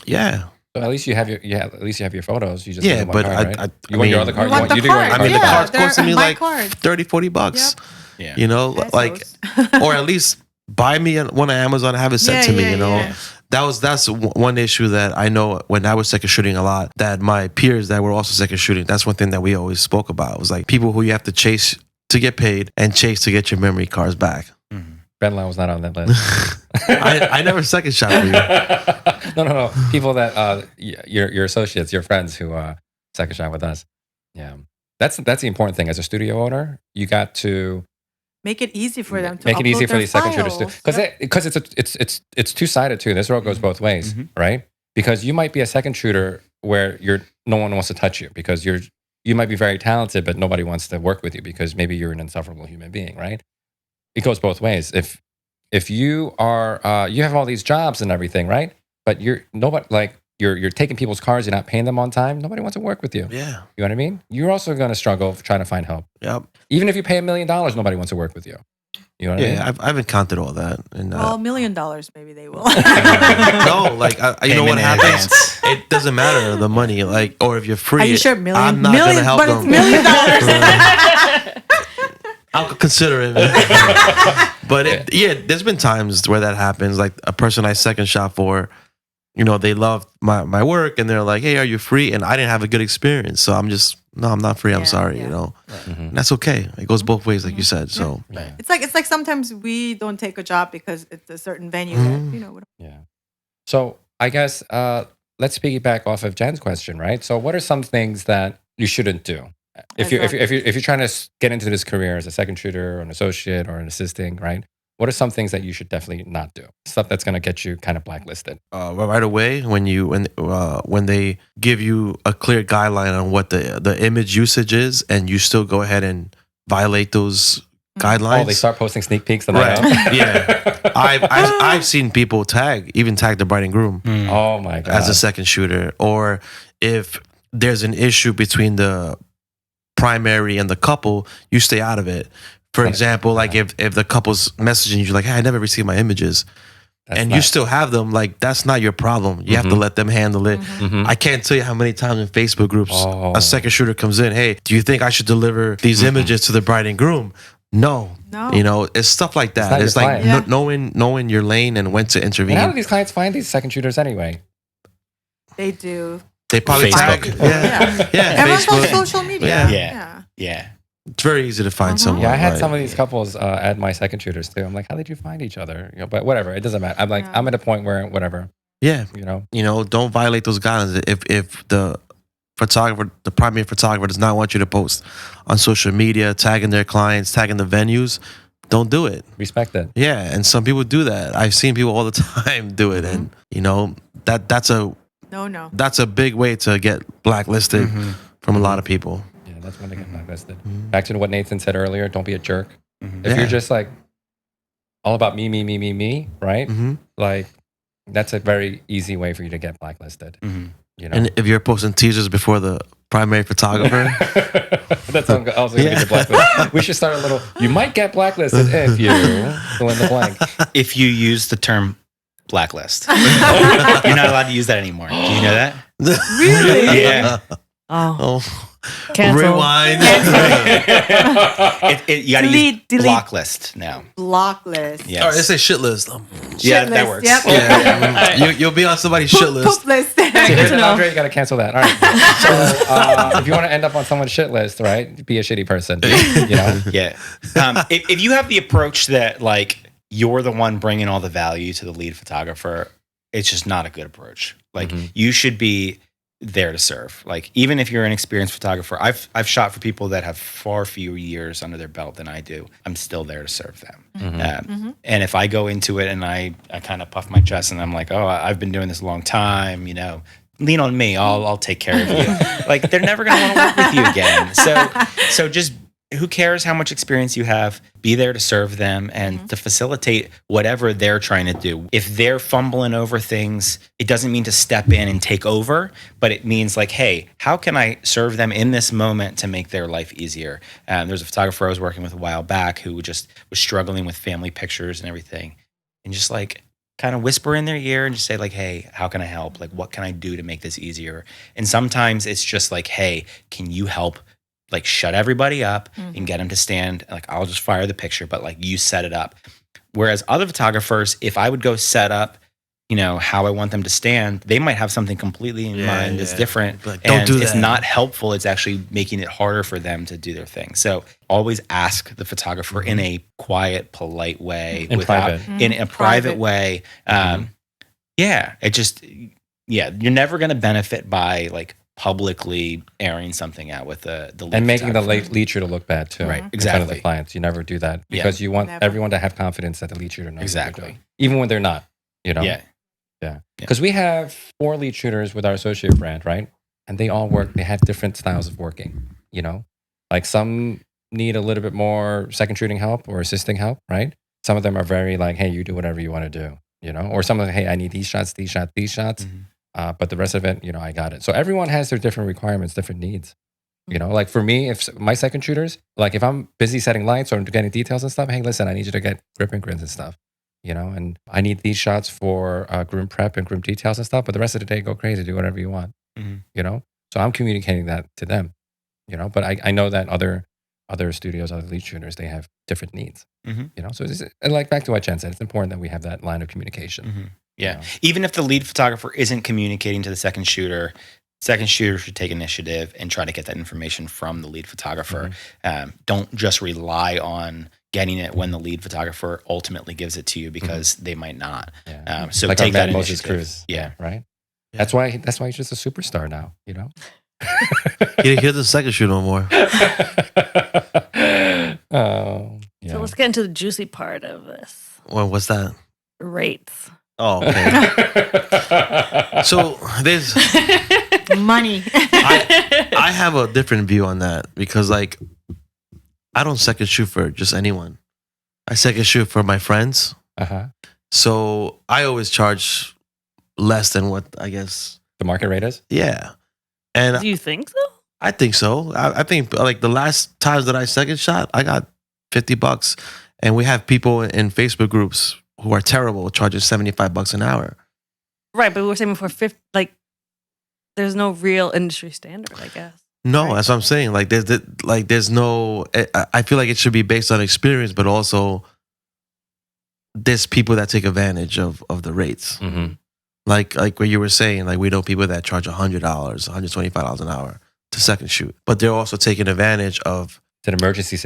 Yeah. So at least you have your photos. You just but card, right? you want your other card. You do want your card. the cards costing me like cards. $30-$40. Yep. Yeah. Like, or at least buy me one on Amazon and have it sent to me. Yeah. That's one issue that I know when I was second shooting a lot, that my peers that were also second shooting, that's one thing that we always spoke about. It was like people who you have to chase to get paid and chase to get your memory cards back. Ben was not on that list. I never second shot for you. No. People that your associates, your friends who second shot with us. Yeah, that's the important thing. As a studio owner, you got to make it easy for them to make it easy for these second files. shooters to, because it's two-sided too. This road goes both ways, right? Because you might be a second shooter where no one wants to touch you because you might be very talented, but nobody wants to work with you because maybe you're an insufferable human being, right? It goes both ways. If you are you have all these jobs and everything, right? But you're taking people's cars, you're not paying them on time. Nobody wants to work with you. Yeah, you know what I mean. You're also going to struggle trying to find help. Yep. Even if you pay $1 million, nobody wants to work with you. You know what I mean? Yeah, I've encountered all that. And $1 million, maybe they will. No, like you know what happens? It doesn't matter the money, like, or if you're free. Are you sure I'm not going to help but them. It's $1 million. I'll consider it. But there's been times where that happens. Like a person I second shot for, they love my work and they're like, hey, are you free? And I didn't have a good experience. So I'm not free. I'm sorry, And that's okay. It goes both ways, like you said. So it's like sometimes we don't take a job because it's a certain venue that, Yeah. So I guess let's piggyback off of Jen's question, right? So what are some things that you shouldn't do? If you're trying to get into this career as a second shooter or an associate or an assisting, right? What are some things that you should definitely not do? Stuff that's going to get you kind of blacklisted. Right away, when they give you a clear guideline on what the image usage is, and you still go ahead and violate those guidelines. Oh, they start posting sneak peeks the right. night out? Yeah, I've seen people tag the bride and groom. Oh my god, as a second shooter, or if there's an issue between the primary and the couple, you stay out of it. For example, like if the couple's messaging you like, hey, I never received my images, you still have them, like that's not your problem. You have to let them handle it. I can't tell you how many times in Facebook groups a second shooter comes in, hey, do you think I should deliver these images to the bride and groom? No. It's stuff like that. It's like knowing your lane and when to intervene. And how do these clients find these second shooters anyway? They do. They probably Facebook. Everyone's on Facebook. social media. Yeah. It's very easy to find someone. Yeah, I had some of these couples add my second shooters too. I'm like, how did you find each other? But whatever, it doesn't matter. I'm like, I'm at a point where whatever. Yeah, don't violate those guidelines. If the photographer, the primary photographer, does not want you to post on social media, tagging their clients, tagging the venues, don't do it. Respect it. Yeah, and some people do that. I've seen people all the time do it, and that's a big way to get blacklisted from a lot of people. That's when they get blacklisted. Back to what Nathan said earlier, don't be a jerk. If you're just like all about me, right? Like that's a very easy way for you to get blacklisted. You know, And if you're posting teasers before the primary photographer, that's also going to get blacklisted. We should start a little. You might get blacklisted if you fill in the blank. If you use the term blacklist, you're not allowed to use that anymore. Do you know that? Really? Yeah. oh, Cancel. rewind. You got to use Delete. block list now. Block list. Yes. All right, let's say shit list. Yeah, Shit that list, works. yep. Yeah, you'll be on somebody's shit list. Poop list. Good to know. Andre, you got to cancel that. All right. So, if you want to end up on someone's shit list, right? Be a shitty person. You know. Yeah. If you have the approach that like you're the one bringing all the value to the lead photographer, it's just not a good approach. Like you should be there to serve. Like even if you're an experienced photographer, I've shot for people that have far fewer years under their belt than I do. I'm still there to serve them. And if I go into it and I kind of puff my chest and I'm like, oh, I've been doing this a long time, you know, lean on me. I'll take care of you. Like they're never going to want to work with you again. So just who cares how much experience you have? Be there to serve them and to facilitate whatever they're trying to do. If they're fumbling over things, it doesn't mean to step in and take over, but it means like, hey, how can I serve them in this moment to make their life easier? There's a photographer I was working with a while back who just was struggling with family pictures and everything. And just like kind of whisper in their ear and just say like, hey, how can I help? Like, what can I do to make this easier? And sometimes it's just like, hey, can you help? Like shut everybody up and get them to stand. Like I'll just fire the picture, but like you set it up. Whereas other photographers, if I would go set up, you know, how I want them to stand, they might have something completely in mind that's different. But don't do that. It's not helpful. It's actually making it harder for them to do their thing. So always ask the photographer in a quiet, polite way, In a private way. Yeah, it just you're never going to benefit by like publicly airing something out with the lead And making the photographer. lead shooter look bad too. Right, In front of exactly. the clients. You never do that because you want Never. everyone to have confidence that the lead shooter knows what Exactly. they're doing, even when they're not. You know. Yeah. Because we have 4 lead shooters with our associate brand, right? And they all work. They have different styles of working. You know, like some need a little bit more second shooting help or assisting help, right? Some of them are very like, hey, you do whatever you want to do. You know, or some of them, hey, I need these shots, these shots, these shots. But the rest of it, you know, I got it. So everyone has their different requirements, different needs. You know, like for me, if my second shooters, like if I'm busy setting lights or getting details and stuff, hey, listen, I need you to get grip and grins and stuff. You know, and I need these shots for groom prep and groom details and stuff. But the rest of the day, go crazy, do whatever you want. You know, so I'm communicating that to them. You know, but I know that other studios, other lead shooters, they have different needs. You know, so it's, and like back to what Jen said, it's important that we have that line of communication. Yeah. You know? Even if the lead photographer isn't communicating to the second shooter should take initiative and try to get that information from the lead photographer. Don't just rely on getting it when the lead photographer ultimately gives it to you because they might not. So like take our that Moses initiative. Cruz. Yeah. Right. That's why he's just a superstar now, you know? He didn't hear the second shoot no more. Oh, yeah. So let's get into the juicy part of this. Well, what's that? Rates. Oh, okay. So there's Money. I have a different view on that because like I don't second shoot for just anyone. I second shoot for my friends. So I always charge less than what I guess The market rate is? Yeah. And Do you think so? I think so. I think like the last times that I second shot, I got $50, and we have people in Facebook groups who are terrible charging $75 an hour. Right, but we were saying before, like, there's no real industry standard, I guess. No, Right. that's what I'm saying. Like there's no. I feel like it should be based on experience, but also there's people that take advantage of the rates. Like what you were saying, like we know people that charge $100, $125 an hour to second shoot, but they're also taking advantage of It's an emergency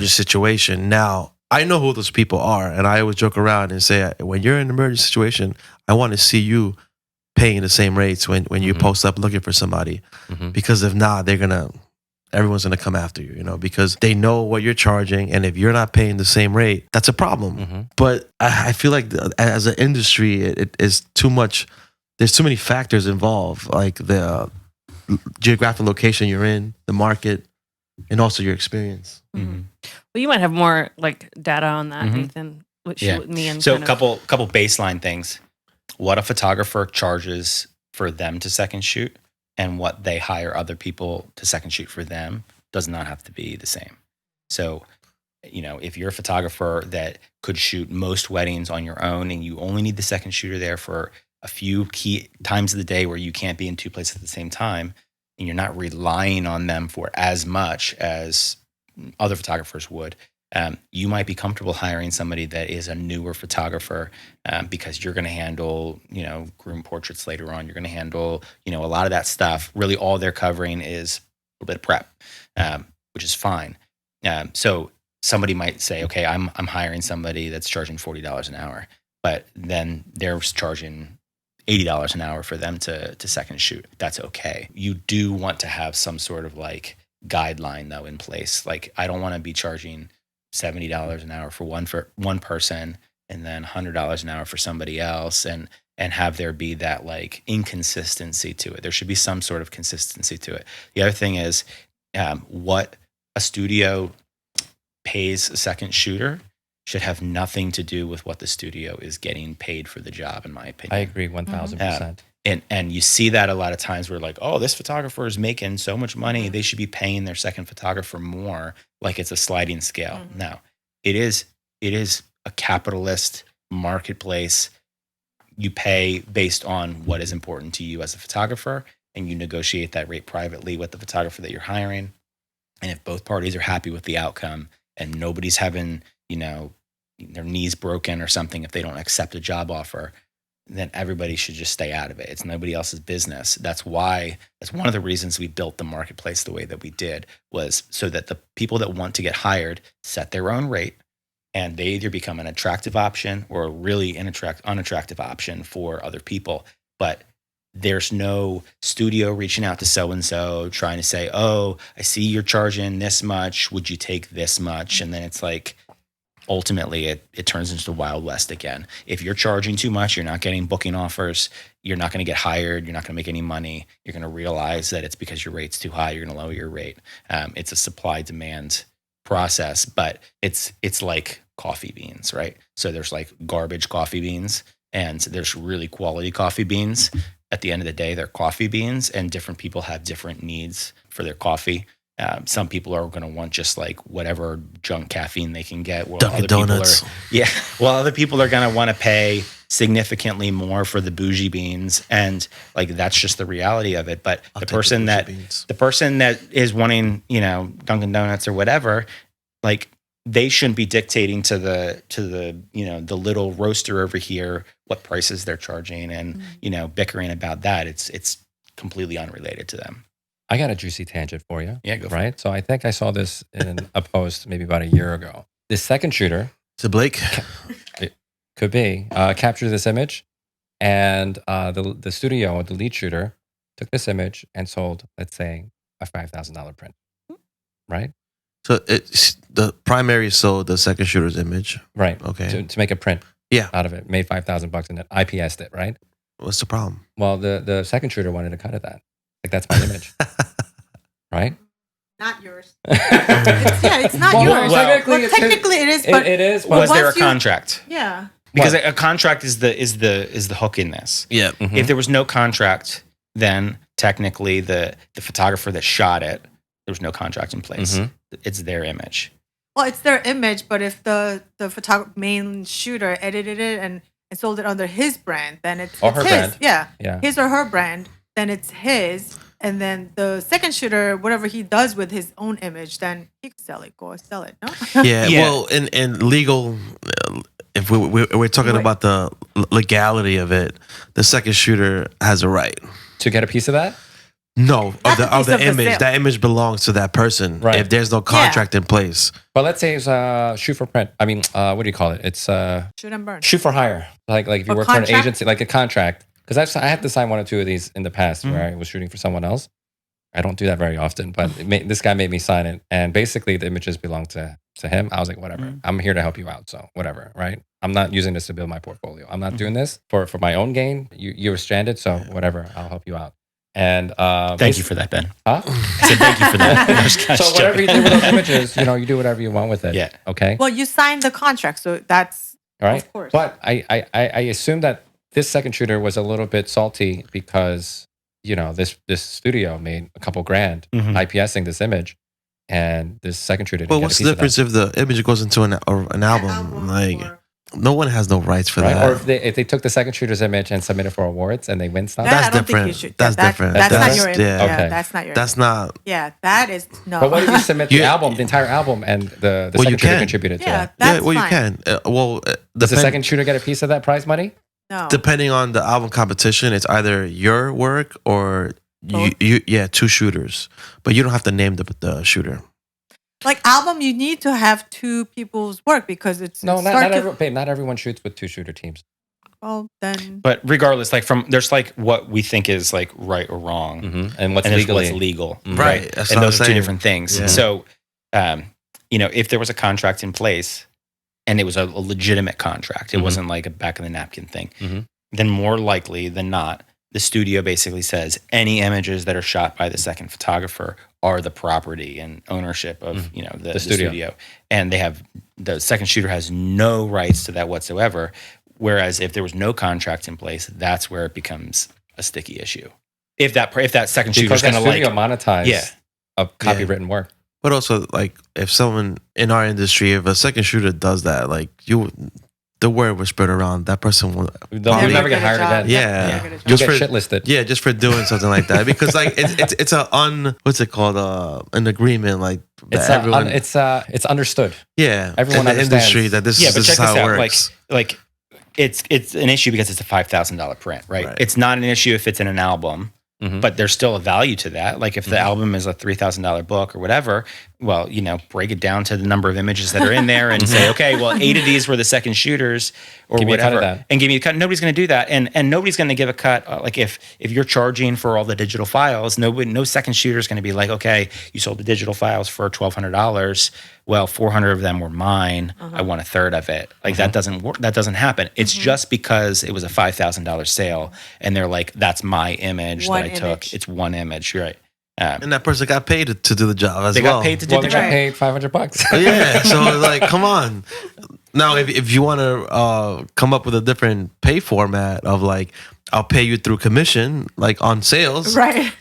situation. Now, I know who those people are, and I always joke around and say, when you're in an emergency situation, I want to see you paying the same rates when you post up looking for somebody, because if not, everyone's gonna come after you, you know, because they know what you're charging, and if you're not paying the same rate, that's a problem. But I feel like as an industry, it is too much. There's too many factors involved, like the geographic location you're in, the market, and also your experience. Well, you might have more like data on that, Nathan. Shoot with me and So kind couple baseline things. What a photographer charges for them to second shoot and what they hire other people to second shoot for them does not have to be the same. So, if you're a photographer that could shoot most weddings on your own and you only need the second shooter there for a few key times of the day where you can't be in two places at the same time, and you're not relying on them for as much as other photographers would, you might be comfortable hiring somebody that is a newer photographer because you're going to handle, groom portraits later on. You're going to handle, a lot of that stuff. Really, all they're covering is a little bit of prep, which is fine. So somebody might say, okay, I'm hiring somebody that's charging $40 an hour, but then they're charging $80 an hour for them to second shoot. That's okay. You do want to have some sort of like guideline though in place. Like I don't want to be charging $70 an hour for one person and then $100 an hour for somebody else and have there be that like inconsistency to it. There should be some sort of consistency to it. The other thing is what a studio pays a second shooter should have nothing to do with what the studio is getting paid for the job, in my opinion. I agree 1,000%. And you see that a lot of times where like, oh, this photographer is making so much money, they should be paying their second photographer more, like it's a sliding scale. Mm-hmm. No, it is a capitalist marketplace. You pay based on what is important to you as a photographer, and you negotiate that rate privately with the photographer that you're hiring. And if both parties are happy with the outcome and nobody's having, their knees broken or something if they don't accept a job offer, then everybody should just stay out of it. It's nobody else's business. That's one of the reasons we built the marketplace the way that we did, was so that the people that want to get hired set their own rate, and they either become an attractive option or a really unattractive option for other people. But there's no studio reaching out to so-and-so trying to say, oh, I see you're charging this much. Would you take this much? And then it's like, ultimately it turns into the Wild West again. If you're charging too much, you're not getting booking offers, you're not going to get hired, you're not going to make any money. You're going to realize that it's because your rate's too high, you're going to lower your rate. It's a supply-demand process, but it's like coffee beans, right? So there's like garbage coffee beans and there's really quality coffee beans. At the end of the day, they're coffee beans, and different people have different needs for their coffee. Some people are going to want just like whatever junk caffeine they can get. While Dunkin' Donuts. While other people are going to want to pay significantly more for the bougie beans, and like that's just the reality of it. But the person that is wanting, Dunkin' Donuts or whatever, like they shouldn't be dictating to the the little roaster over here what prices they're charging and bickering about that. It's completely unrelated to them. I got a juicy tangent for you. Yeah, go for it. So I think I saw this in a post maybe about a year ago. This second shooter, is it Blake? It could be, captured this image, and the studio, the lead shooter, took this image and sold, let's say, a $5,000 print, right? So it's the primary sold the second shooter's image, right? Okay, to make a print, out of it, made $5,000, and then IPS'd it, right? What's the problem? Well, the second shooter wanted to cut of that. Like that's my image, right? Not yours. It's not yours. Technically, it is. But it is. Was there a contract? Yeah. Because a contract is the hook in this. Yeah. Mm-hmm. If there was no contract, then technically the photographer that shot it, there was no contract in place. Mm-hmm. It's their image. Well, it's their image, but if the main shooter edited it and sold it under his brand, then it's her his. brand. Yeah. His or her brand, then it's his. And then the second shooter, whatever he does with his own image, then he can sell it. Go sell it. No. Yeah. Well, in legal, if we're talking about the legality of it, the second shooter has a right to get a piece of that. No, of the image. That image belongs to that person. Right. If there's no contract in place. But let's say it's shoot for print. I mean, what do you call it? It's shoot and burn. Shoot for hire. Like if you work for an agency, like a contract. Because I had to sign one or two of these in the past where I was shooting for someone else. I don't do that very often, but this guy made me sign it. And basically the images belong to him. I was like, whatever. I'm here to help you out. So whatever, right? I'm not using this to build my portfolio. I'm not doing this for my own gain. You were stranded, so whatever. I'll help you out. And thank you for that, Ben. Huh? I said thank you for that. So whatever you do with those images, you do whatever you want with it. Yeah. Okay. Well, you signed the contract, so that's all right. Of course. But I assume that this second shooter was a little bit salty because, this studio made a couple grand IPSing this image, and this second shooter didn't Well, get a what's piece the of that. difference if the image goes into an album? Like, no one has no rights for that. Or if they took the second shooter's image and submitted for awards and they win stuff. That, That's I don't different. think you should. That's different. That's not your. Yeah. Yeah, Okay. that's not your. That's not. Yeah, that is no. But what if you submit the album, the entire album, and the Well, second you shooter can. contributed to Yeah, it? that's You fine. can. Does the second shooter get a piece of that prize money? No. depending on the album competition, it's either your work or Both? two shooters, but you don't have to name the shooter. Like album, you need to have two people's work because it's No, it's not everyone shoots with two shooter teams. well then. But regardless, like there's like what we think is like right or wrong, And what's and there's legally what's legal, Mhm. Right, that's And what those I'm are two saying. different things. Yeah. So, if there was a contract in place, and it was a legitimate contract, it Mhm. wasn't like a back of the napkin thing, Mhm. then more likely than not, the studio basically says any images that are shot by the second photographer are the property and ownership of the studio, and the second shooter has no rights to that whatsoever. Whereas if there was no contract in place, that's where it becomes a sticky issue. If that second shooter because is that going to studio monetize Yeah. a copywritten work. But also, like, if someone in our industry, if a second shooter does that, like, the word was spread around, that person will They'll probably- never get hired again. Yeah. Never get a job. You'll Just get for- shitlisted. just for doing something like that, because like it's what's it called, an agreement, like It's that everyone, it's understood. in everyone the understands. industry that this but is check how this it out. works. Like it's an issue because it's a $5,000 print, right? Right. It's not an issue if it's in an album, Mhm. but there's still a value to that. Like if the album is a $3,000 book or whatever, well, break it down to the number of images that are in there and say, okay, well, 8 of these were the second shooters or Give me a cut of whatever, that. and give me a cut. Nobody's going to do that, and nobody's going to give a cut. Like if you're charging for all the digital files, no second shooter is going to be like, okay, you sold the digital files for $1,200. Well, 400 of them were mine. I want a third of it. Like that doesn't work. That doesn't happen. It's just because it was a $5,000 sale, and they're like, "That's my image One that I took. image. It's one image." You're right. And that person got paid to do the job as They well. got paid to do Well, the they got job. paid $500. Yeah, so like, come on. Now, if you want to come up with a different pay format of like, I'll pay you through commission, like on sales. Right.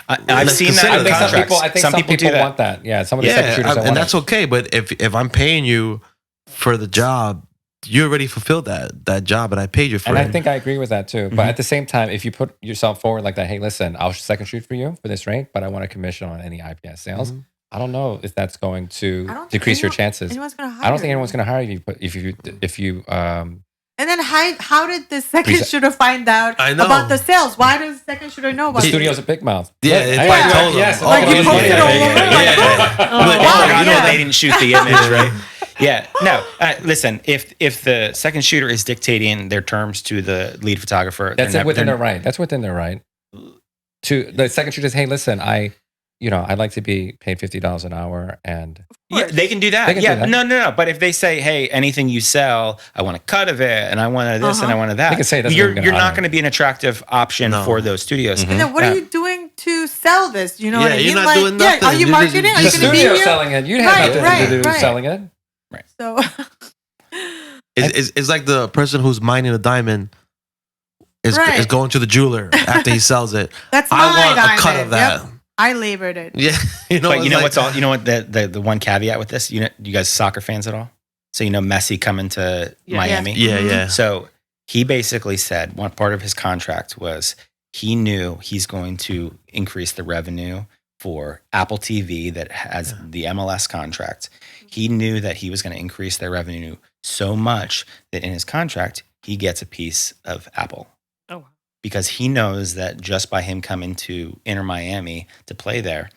I've Let's seen consider that. I think in some contracts. people. I think some people do that. want that. Yeah, some of the second Yeah, shooters don't and want that's it. okay. But if I'm paying you for the job, you already fulfilled that job, and I paid you for And it. I think I agree with that too. But at the same time, if you put yourself forward like that, hey, listen, I'll second shoot for you for this rate, but I want a commission on any IPS sales. I don't know if that's going to I don't think decrease your chances. Anyone's gonna hire I don't think you. anyone's going to hire you. But if you And then how did the second Present- shooter find out I know. about the sales? Why does the second shooter know about the it? studio's a big mouth. Yeah, Look, it's I- like I- told them. yes, Like, look, you it's posted money. all over, like, Well, you know yeah. they didn't shoot the image, right? Yeah. No. Listen, if the second shooter is dictating their terms to the lead photographer, That's they're it within they're- their right. That's within their right. To the second shooters, hey, listen, I'd like to be paid $50 an hour, and Yeah, they can do that. They can yeah, do that. no. But if they say, "Hey, anything you sell, I want a cut of it, and I want this, and I want that," They can say that's what you're we're gonna you're not honor. going to be an attractive option No. for those studios. And then what are you doing to sell this? You know what I Yeah, mean? you're not Like, doing yeah, nothing. are you You're marketing? just- Are the you going to be studio here? selling it. You Right, have nothing right, to do right. selling it. So It's like the person who's mining a diamond Right. is going to the jeweler after he sells it. that's my I want diamond. a cut of that. Yep. I labored it. Yeah, you know. But you it's know like- what's all? You know what the one caveat with this? You guys soccer fans at all? So Messi coming to Yeah. Miami. Yeah, yeah. So he basically said one part of his contract was he knew he's going to increase the revenue for Apple TV that has the MLS contract. He knew that he was going to increase their revenue so much that in his contract, he gets a piece of Apple. Oh. Because he knows that just by him coming to Inter Miami to play there,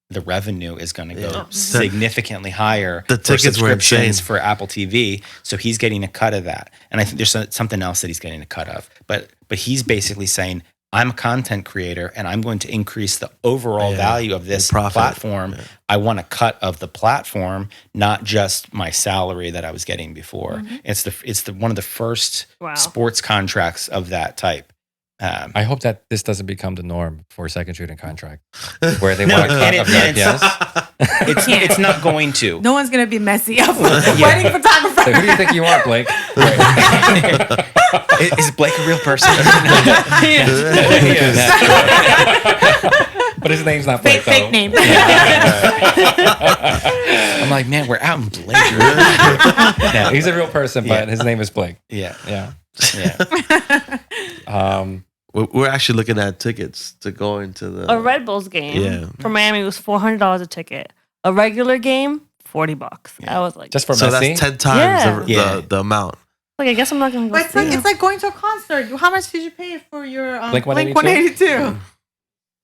the revenue is going to go Yeah. significantly higher The for tickets were subscriptions insane. for Apple TV. So he's getting a cut of that. And I think there's something else that he's getting a cut of. But he's basically saying, I'm a content creator and I'm going to increase the overall Yeah, value of this the profit. platform. Yeah. I want a cut of the platform, not just my salary that I was getting before. It's the one of the first Wow. sports contracts of that type. I hope that this doesn't become the norm for second shooting contract, where they No, want a cut and of it- the and IPS. It's not going to. No one's going to be messy up wedding photographer. So who do you think you are, Blake? Is Blake a real person? But his name's not Blake. Fake name. I'm like, man, we're out in Blake. No, he's a real person, but his name is Blake. Yeah. We're actually looking at tickets to go into the A Red Bulls game for Miami was $400 a ticket. A regular game, $40. I was like, just for so Messi? that's 10 times the amount. Like, I guess I'm not gonna go. But it's like going to a concert. How much did you pay for your Blink 182?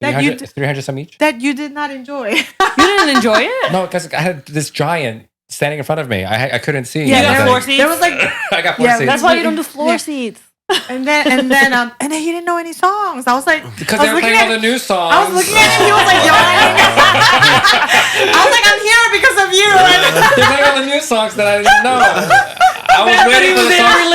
That you 300 some each? that you did not enjoy. You didn't enjoy it? No, because I had this giant standing in front of me. I couldn't see. You got floor seats? There was like, I got floor seats. That's why you don't do floor seats. and then he didn't know any songs. I was like, because they were playing all the new songs. I was looking at him. He was like yawning. I was like, I'm here because of you. They're playing all the new songs that I didn't know. I was waiting for the songs.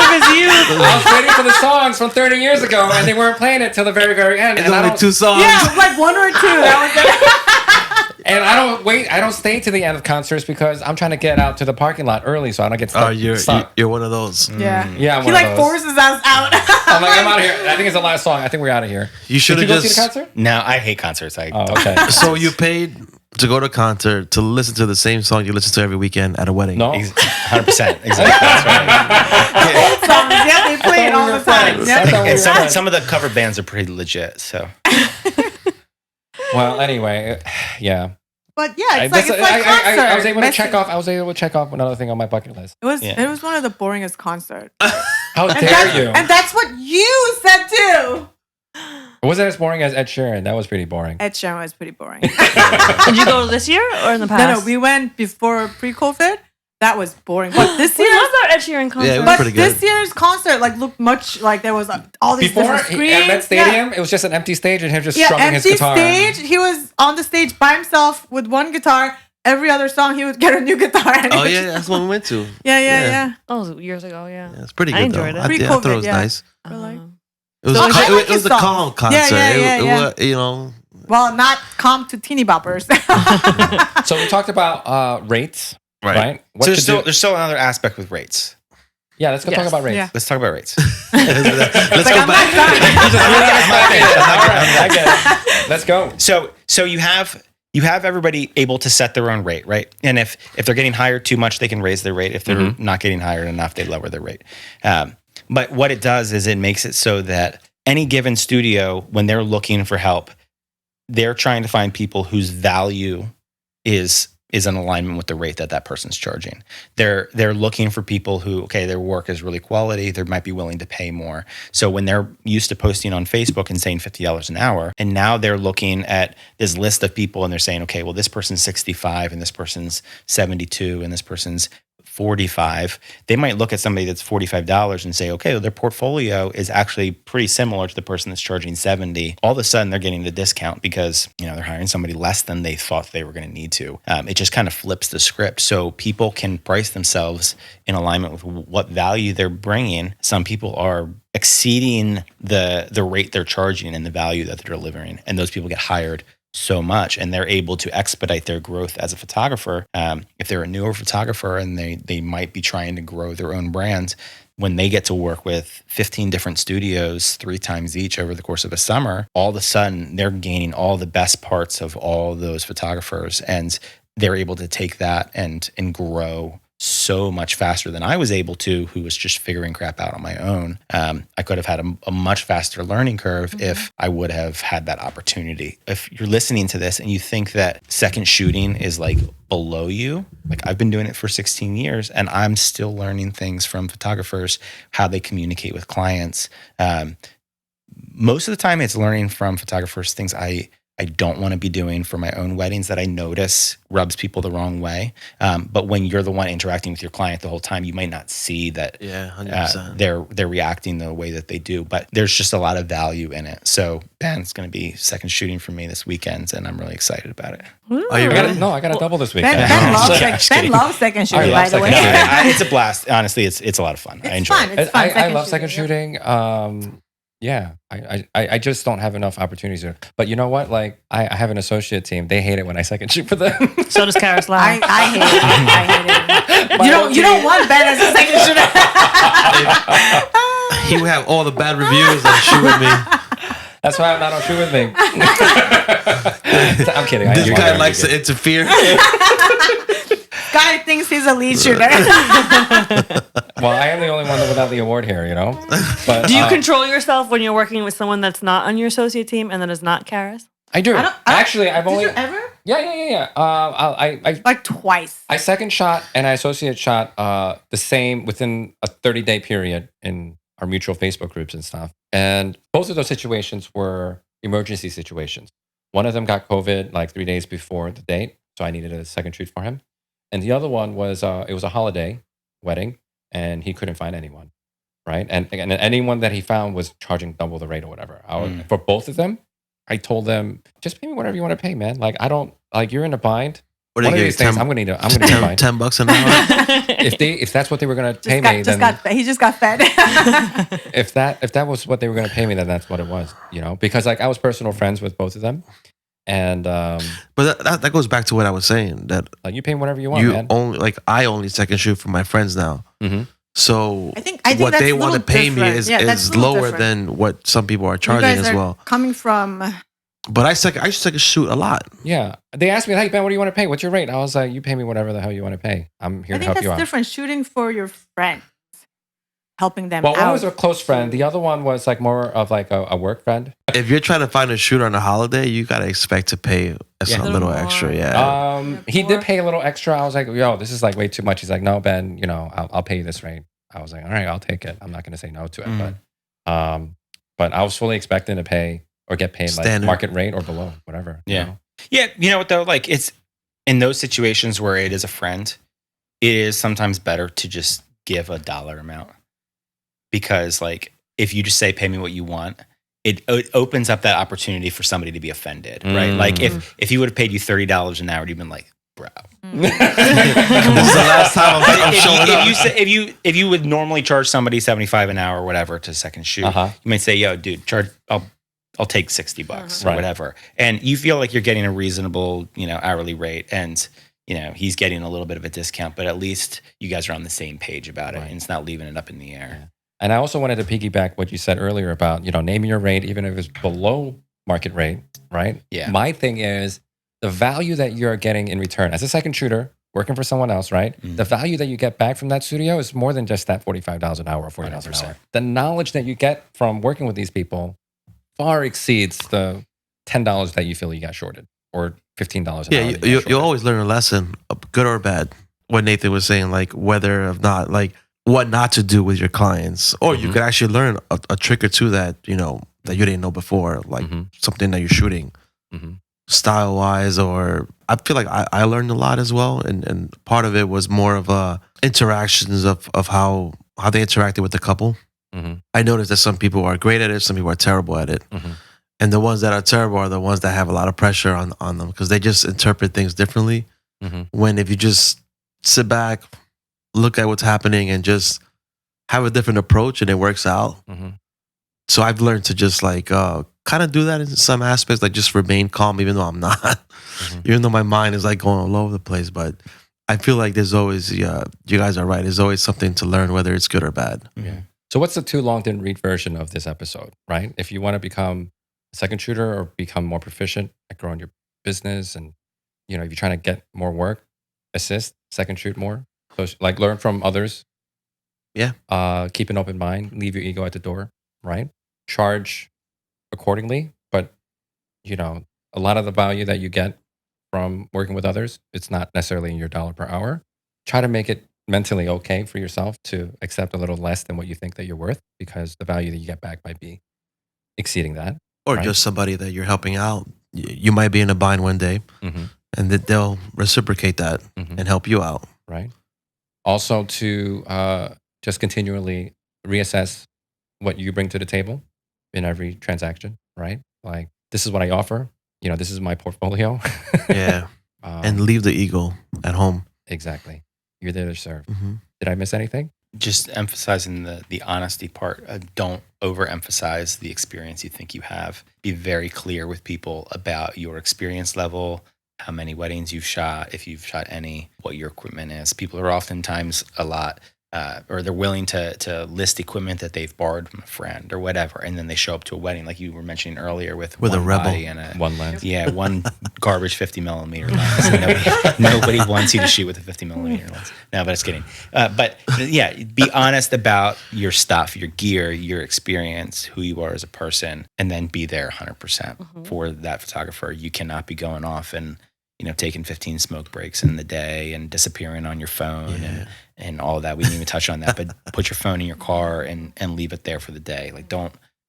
I was waiting for the songs from 30 years ago, and they weren't playing it till the very, very end. It's only 2 songs. Yeah, like 1 or 2. That was it. And I don't stay to the end of concerts because I'm trying to get out to the parking lot early so I don't get stuck. You're one of those. Yeah. Yeah, I'm he one of those. forces us out. I'm like, I'm out of here. I think it's the last song. I think we're out of here. You should have Did you go just see the concert? No, I hate concerts. Okay. So you paid to go to a concert to listen to the same song you listen to every weekend at a wedding. No. 100%. Exactly. That's right. Yeah, they play it all the time. And some of the cover bands are pretty legit. So. Well, anyway, yeah. But yeah, it's like concert. I was able to check off. I was able to check off another thing on my bucket list. It was one of the boringest concerts. How dare you? And that's what you said too. It wasn't as boring as Ed Sheeran. That was pretty boring. Ed Sheeran was pretty boring. Did you go this year or in the past? No, we went before pre-COVID. That was boring. But this We year, loved our Ed Sheeran concert. Yeah, it was but pretty good. this year's concert looked much like there was all these Before different screens. at Met Stadium, it was just an empty stage and him just Yeah, strumming his empty guitar. stage. He was on the stage by himself with one guitar. Every other song, he would get a new guitar. And Oh yeah, that's what we went to. yeah. That was years ago, yeah. It's pretty good. I enjoyed though. it. I thought it was Pre-COVID, nice. But like, It was So I like it was his a songs. calm concert. Yeah. It, you know. well, not calm to teeny boppers. So we talked about rates, right? What So to do- there's still another aspect with rates. Yeah, let's go talk about rates. Yeah. Let's talk about rates. Let's Like, go I'm back. not done. All right, I get it. Let's go. So you have everybody able to set their own rate, right? And if they're getting hired too much, they can raise their rate. If they're not getting hired enough, they lower their rate. But what it does is it makes it so that any given studio, when they're looking for help, they're trying to find people whose value is in alignment with the rate that person's charging. They're looking for people who, okay, their work is really quality. They might be willing to pay more. So when they're used to posting on Facebook and saying $50 an hour, and now they're looking at this list of people and they're saying, okay, well, this person's 65 and this person's 72 and this person's 45, they might look at somebody that's $45 and say, okay, well, their portfolio is actually pretty similar to the person that's charging 70. All of a sudden, they're getting the discount because they're hiring somebody less than they thought they were going to need to. It just kind of flips the script, so people can price themselves in alignment with what value they're bringing. Some people are exceeding the rate they're charging and the value that they're delivering, and those people get hired so much, and they're able to expedite their growth as a photographer. If they're a newer photographer and they might be trying to grow their own brand, when they get to work with 15 different studios 3 times each over the course of a summer, all of a sudden they're gaining all the best parts of all those photographers, and they're able to take that and grow so much faster than I was able to, who was just figuring crap out on my own. I could have had a much faster learning curve if I would have had that opportunity. If you're listening to this and you think that second shooting is like below you, like I've been doing it for 16 years and I'm still learning things from photographers, how they communicate with clients. Most of the time it's learning from photographers things I don't want to be doing for my own weddings that I notice rubs people the wrong way. But when you're the one interacting with your client the whole time, you might not see that 100%. they're reacting the way that they do. But there's just a lot of value in it. So it's going to be second shooting for me this weekend, and I'm really excited about it. Are you ready? I got a double this weekend. Ben loves second shooting, by the way. It's a blast. Honestly, it's a lot of fun. I enjoy it. It's fun. I love second shooting. Yeah, I just don't have enough opportunities here. But you know what? Like, I have an associate team. They hate it when I second shoot for them. So does Karis Lau. I hate it. I hate it. You don't want Ben as a second shooter. He would have all the bad reviews and shoot with me. That's why I'm not on Shoot With Me. I'm kidding. This guy likes to interfere. Guy thinks he's a lead shooter. Well, I am the only one without the award here, you know? But, Do you control yourself when you're working with someone that's not on your associate team and that is not Karis? I do. Actually, I've Did only... you ever? Yeah. I Like twice. I second shot and I associate shot the same within a 30-day period in our mutual Facebook groups and stuff. And both of those situations were emergency situations. One of them got COVID like 3 days before the date, so I needed a second shoot for him. And the other one was it was a holiday wedding, and he couldn't find anyone, right? And anyone that he found was charging double the rate or whatever. For both of them, I told them, just pay me whatever you want to pay, man. Like I don't like you're in a bind. What One of these things, I'm gonna need a fine. $10 an hour. If that's what they were gonna pay me, then he just got fed. if that was what they were gonna pay me, then that's what it was, you know. Because like I was personal friends with both of them, and but that goes back to what I was saying, that like you pay whatever you want, man. I only second shoot for my friends now. Mm-hmm. So I think what that's they a want to little pay me different. is lower than what some people are charging you guys as are well. Coming from. But I second shoot a lot. Yeah, they asked me, "Hey Ben, what do you want to pay? What's your rate?" I was like, "You pay me whatever the hell you want to pay. I'm here to help you out." I think that's different. Shooting for your friends, helping them well, out. one was a close friend. The other one was like more of like a work friend. If you're trying to find a shooter on a holiday, you gotta expect to pay a little more. extra. Yeah. He did pay a little extra. I was like, "Yo, this is like way too much." He's like, "No, Ben, you know, I'll pay you this rate." I was like, "All right, I'll take it. I'm not going to say no to it." But I was fully expecting to pay or get paid Standard. like market rate or below, whatever. Yeah. You know? Yeah. You know what though? Like it's in those situations where it is a friend, it is sometimes better to just give a dollar amount, because like if you just say pay me what you want, it opens up that opportunity for somebody to be offended, right? Like if he would have paid you $30 an hour, you'd been like, bro. This is the last time I'm showing up. If you would normally charge somebody $75 an hour or whatever to second shoot, you might say, "Yo, dude, I'll take $60 or whatever," and you feel like you're getting a reasonable, you know, hourly rate, and you know he's getting a little bit of a discount, but at least you guys are on the same page about it, and it's not leaving it up in the air. Yeah. And I also wanted to piggyback what you said earlier about, you know, naming your rate even if it's below market rate, right? Yeah. My thing is the value that you're getting in return as a second shooter working for someone else, right? The value that you get back from that studio is more than just that $45 an hour or $40 an hour. The knowledge that you get from working with these people far exceeds the $10 that you feel you got shorted, or $15 an hour. Yeah, you always learn a lesson, good or bad. What Nathan was saying, like whether or not, like what not to do with your clients, or you could actually learn a trick or two that you know that you didn't know before, like something that you're shooting. Style wise, or I feel like I learned a lot as well, and part of it was more of interactions of how they interacted with the couple. I noticed that some people are great at it, some people are terrible at it, and the ones that are terrible are the ones that have a lot of pressure on them because they just interpret things differently. When if you just sit back, look at what's happening, and just have a different approach, and it works out. So I've learned to just like kind of do that in some aspects, like just remain calm, even though I'm not, even though my mind is like going all over the place. But I feel like there's always, you guys are right. There's always something to learn, whether it's good or bad. Yeah. So what's the too long didn't read version of this episode, right? If you want to become a second shooter or become more proficient at growing your business, and you know, if you're trying to get more work, assist, second shoot more. So like learn from others. Yeah. Keep an open mind. Leave your ego at the door, right? Charge accordingly, but you know, a lot of the value that you get from working with others, it's not necessarily in your dollar per hour. Try to make it mentally okay for yourself to accept a little less than what you think that you're worth, because the value that you get back might be exceeding that. Or right? just somebody that you're helping out. You might be in a bind one day, and that they'll reciprocate that and help you out. Right. Also to just continually reassess what you bring to the table in every transaction, right? Like, this is what I offer. You know, this is my portfolio. Yeah. And leave the ego at home. Exactly. You're there to serve. Did I miss anything? Just emphasizing the honesty part. Don't overemphasize the experience you think you have. Be very clear with people about your experience level, how many weddings you've shot, if you've shot any, what your equipment is. People are oftentimes a lot or they're willing to list equipment that they've borrowed from a friend or whatever, and then they show up to a wedding, like you were mentioning earlier, with a one rebel, body and one lens. Yeah, one garbage 50 millimeter lens. And nobody wants you to shoot with a 50 millimeter lens. No, but it's kidding. But yeah, be honest about your stuff, your gear, your experience, who you are as a person, and then be there 100% for that photographer. You cannot be going off and taking 15 smoke breaks in the day and disappearing on your phone and all of that. We didn't even touch on that, but put your phone in your car and leave it there for the day. Like,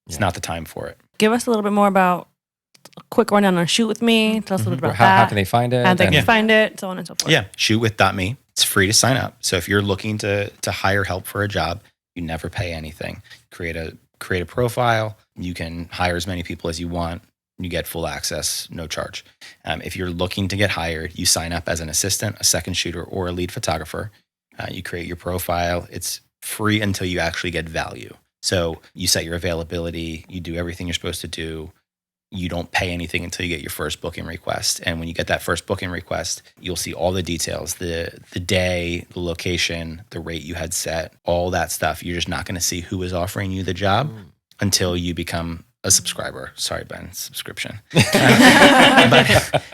it's not the time for it. Give us a little bit more about a quick rundown on Shoot With Me. Tell us a little bit about How that. can they find it? How they can find it, so on and so forth. Yeah, shootwith.me. It's free to sign up. So if you're looking to hire help for a job, you never pay anything. Create a profile. You can hire as many people as you want. You get full access, no charge. If you're looking to get hired, you sign up as an assistant, a second shooter, or a lead photographer. You create your profile. It's free until you actually get value. So you set your availability. You do everything you're supposed to do. You don't pay anything until you get your first booking request. And when you get that first booking request, you'll see all the details, the day, the location, the rate you had set, all that stuff. You're just not going to see who is offering you the job until you become a subscriber. Sorry, Ben, subscription.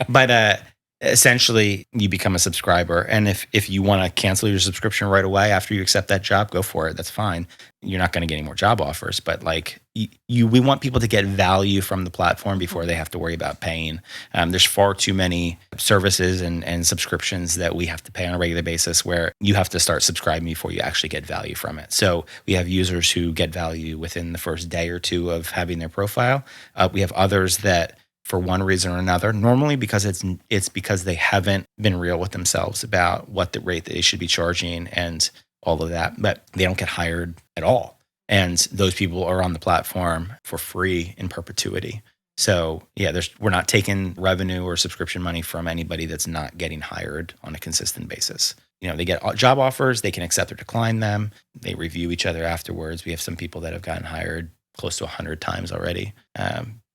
but essentially, you become a subscriber. And if you want to cancel your subscription right away after you accept that job, go for it. That's fine. You're not going to get any more job offers. But like we want people to get value from the platform before they have to worry about paying. There's far too many services and subscriptions that we have to pay on a regular basis where you have to start subscribing before you actually get value from it. So we have users who get value within the first day or two of having their profile. We have others that, for one reason or another, normally because it's because they haven't been real with themselves about what the rate that they should be charging and all of that, but they don't get hired at all. And those people are on the platform for free in perpetuity. So yeah, we're not taking revenue or subscription money from anybody that's not getting hired on a consistent basis. They get job offers, they can accept or decline them. They review each other afterwards. We have some people that have gotten hired close to 100 times already.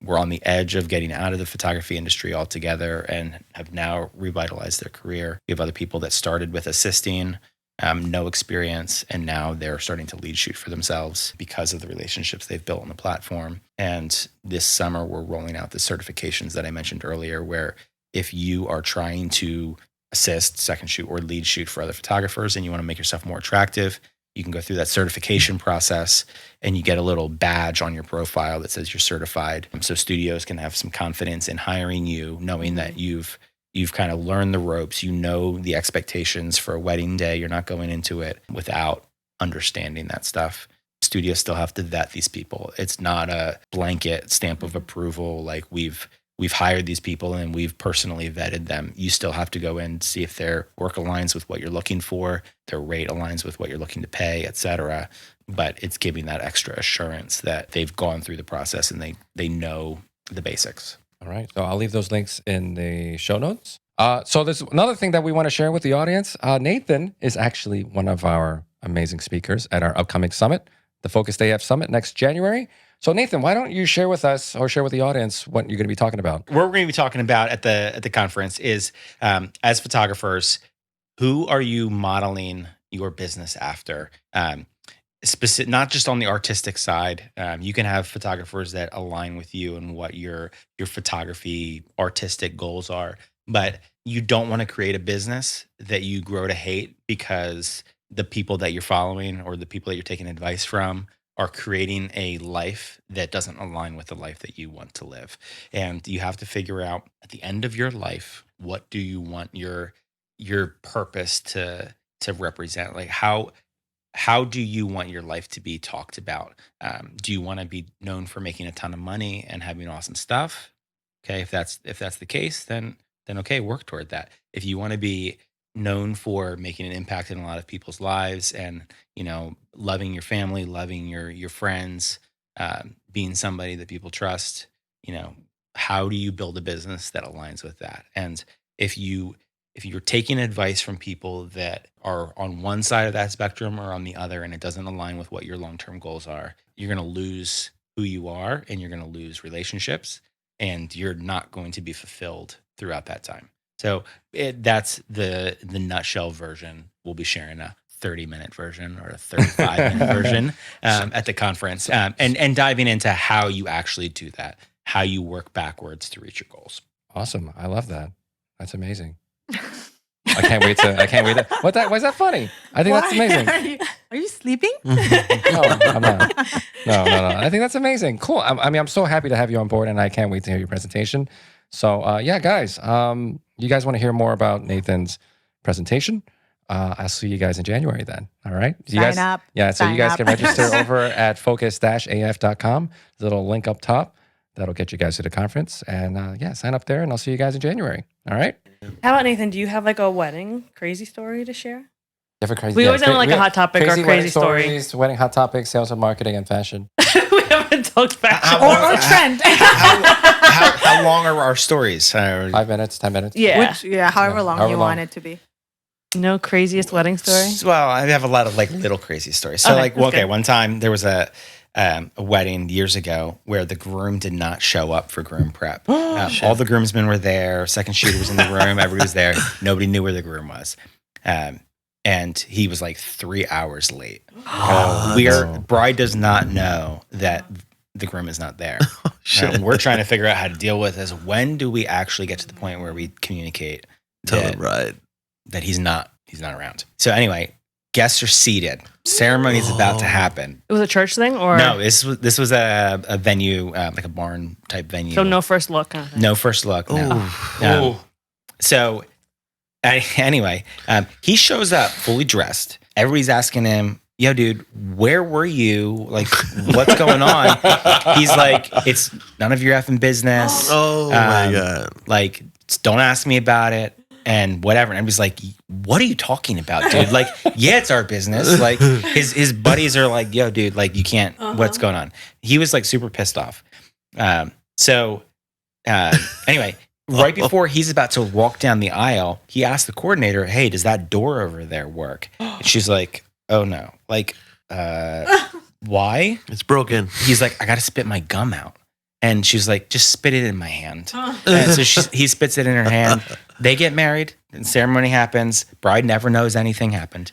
We're on the edge of getting out of the photography industry altogether and have now revitalized their career. We have other people that started with assisting, no experience, and now they're starting to lead shoot for themselves because of the relationships they've built on the platform. And this summer, we're rolling out the certifications that I mentioned earlier, where if you are trying to assist, second shoot, or lead shoot for other photographers and you want to make yourself more attractive, you can go through that certification process and you get a little badge on your profile that says you're certified. So studios can have some confidence in hiring you, knowing that you've kind of learned the ropes, the expectations for a wedding day. You're not going into it without understanding that stuff. Studios still have to vet these people. It's not a blanket stamp of approval like we've hired these people and we've personally vetted them. You still have to go in and see if their work aligns with what you're looking for, their rate aligns with what you're looking to pay, et cetera. But it's giving that extra assurance that they've gone through the process and they know the basics. All right. So I'll leave those links in the show notes. So there's another thing that we want to share with the audience. Nathan is actually one of our amazing speakers at our upcoming summit, the Focused AF Summit next January. So Nathan, why don't you share with us or share with the audience what you're going to be talking about? What we're going to be talking about at the conference is, as photographers, who are you modeling your business after? Not just on the artistic side. You can have photographers that align with you and what your photography artistic goals are, but you don't want to create a business that you grow to hate because the people that you're following or the people that you're taking advice from are creating a life that doesn't align with the life that you want to live. And you have to figure out at the end of your life, what do you want your purpose to represent? Like how do you want your life to be talked about? Do you want to be known for making a ton of money and having awesome stuff? Okay, if that's the case, then okay, work toward that. If you want to be known for making an impact in a lot of people's lives and, loving your family, loving your friends, being somebody that people trust, how do you build a business that aligns with that? And if you're taking advice from people that are on one side of that spectrum or on the other, and it doesn't align with what your long-term goals are, you're going to lose who you are and you're going to lose relationships and you're not going to be fulfilled throughout that time. So that's the nutshell version. We'll be sharing a 30-minute version or a 35-minute version at the conference, and diving into how you actually do that, how you work backwards to reach your goals. Awesome. I love that. That's amazing. I can't wait to. Why is that funny? I think that's amazing. Are you sleeping? No, I'm not. No. I think that's amazing. Cool. I'm so happy to have you on board, and I can't wait to hear your presentation. So, yeah, guys, you guys want to hear more about Nathan's presentation? I'll see you guys in January then. All right. Sign up. Yeah. So you guys Sign can up. register over at focus-af.com. There's a little link up top that'll get you guys to the conference, and sign up there, and I'll see you guys in January. All right. How about Nathan? Do you have like a wedding crazy story to share? Crazy, We always have like a hot topic or wedding crazy story. stories, wedding hot topics, sales and marketing, and fashion. We haven't talked fashion. Or trend. How long are our stories? 5 minutes, 10 minutes. Yeah. However long However you long. want it to be. No craziest wedding story? Well, I have a lot of like little crazy stories. So Okay, that's good. one time there was a wedding years ago where the groom did not show up for groom prep. All the groomsmen were there. Second shooter was in the room. Everybody was there. Nobody knew where the groom was. And he was like 3 hours late. Bride does not know that the groom is not there. We're trying to figure out how to deal with this. When do we actually get to the point where we communicate Tell the bride that he's not around? So anyway, guests are seated. Ceremony is about to happen. It was a church thing, or No, this was a venue, like a barn type venue. so no first look kind of thing. No first look. No. So anyway, he shows up fully dressed. Everybody's asking him, "Yo, dude, where were you? Like, what's going on?" He's like, "It's none of your effing business. Oh my God. Like, don't ask me about it." And whatever. And everybody's like, "What are you talking about, dude? Like, yeah, it's our business." Like his buddies are like, "Yo, dude, like you can't, what's going on?" He was like super pissed off. Anyway, right before he's about to walk down the aisle, he asked the coordinator, "Hey, does that door over there work?" And she's like, "Oh no." Like, why? It's broken. He's like, "I got to spit my gum out." And she's like, "Just spit it in my hand." And so he spits it in her hand. They get married, and ceremony happens. Bride never knows anything happened.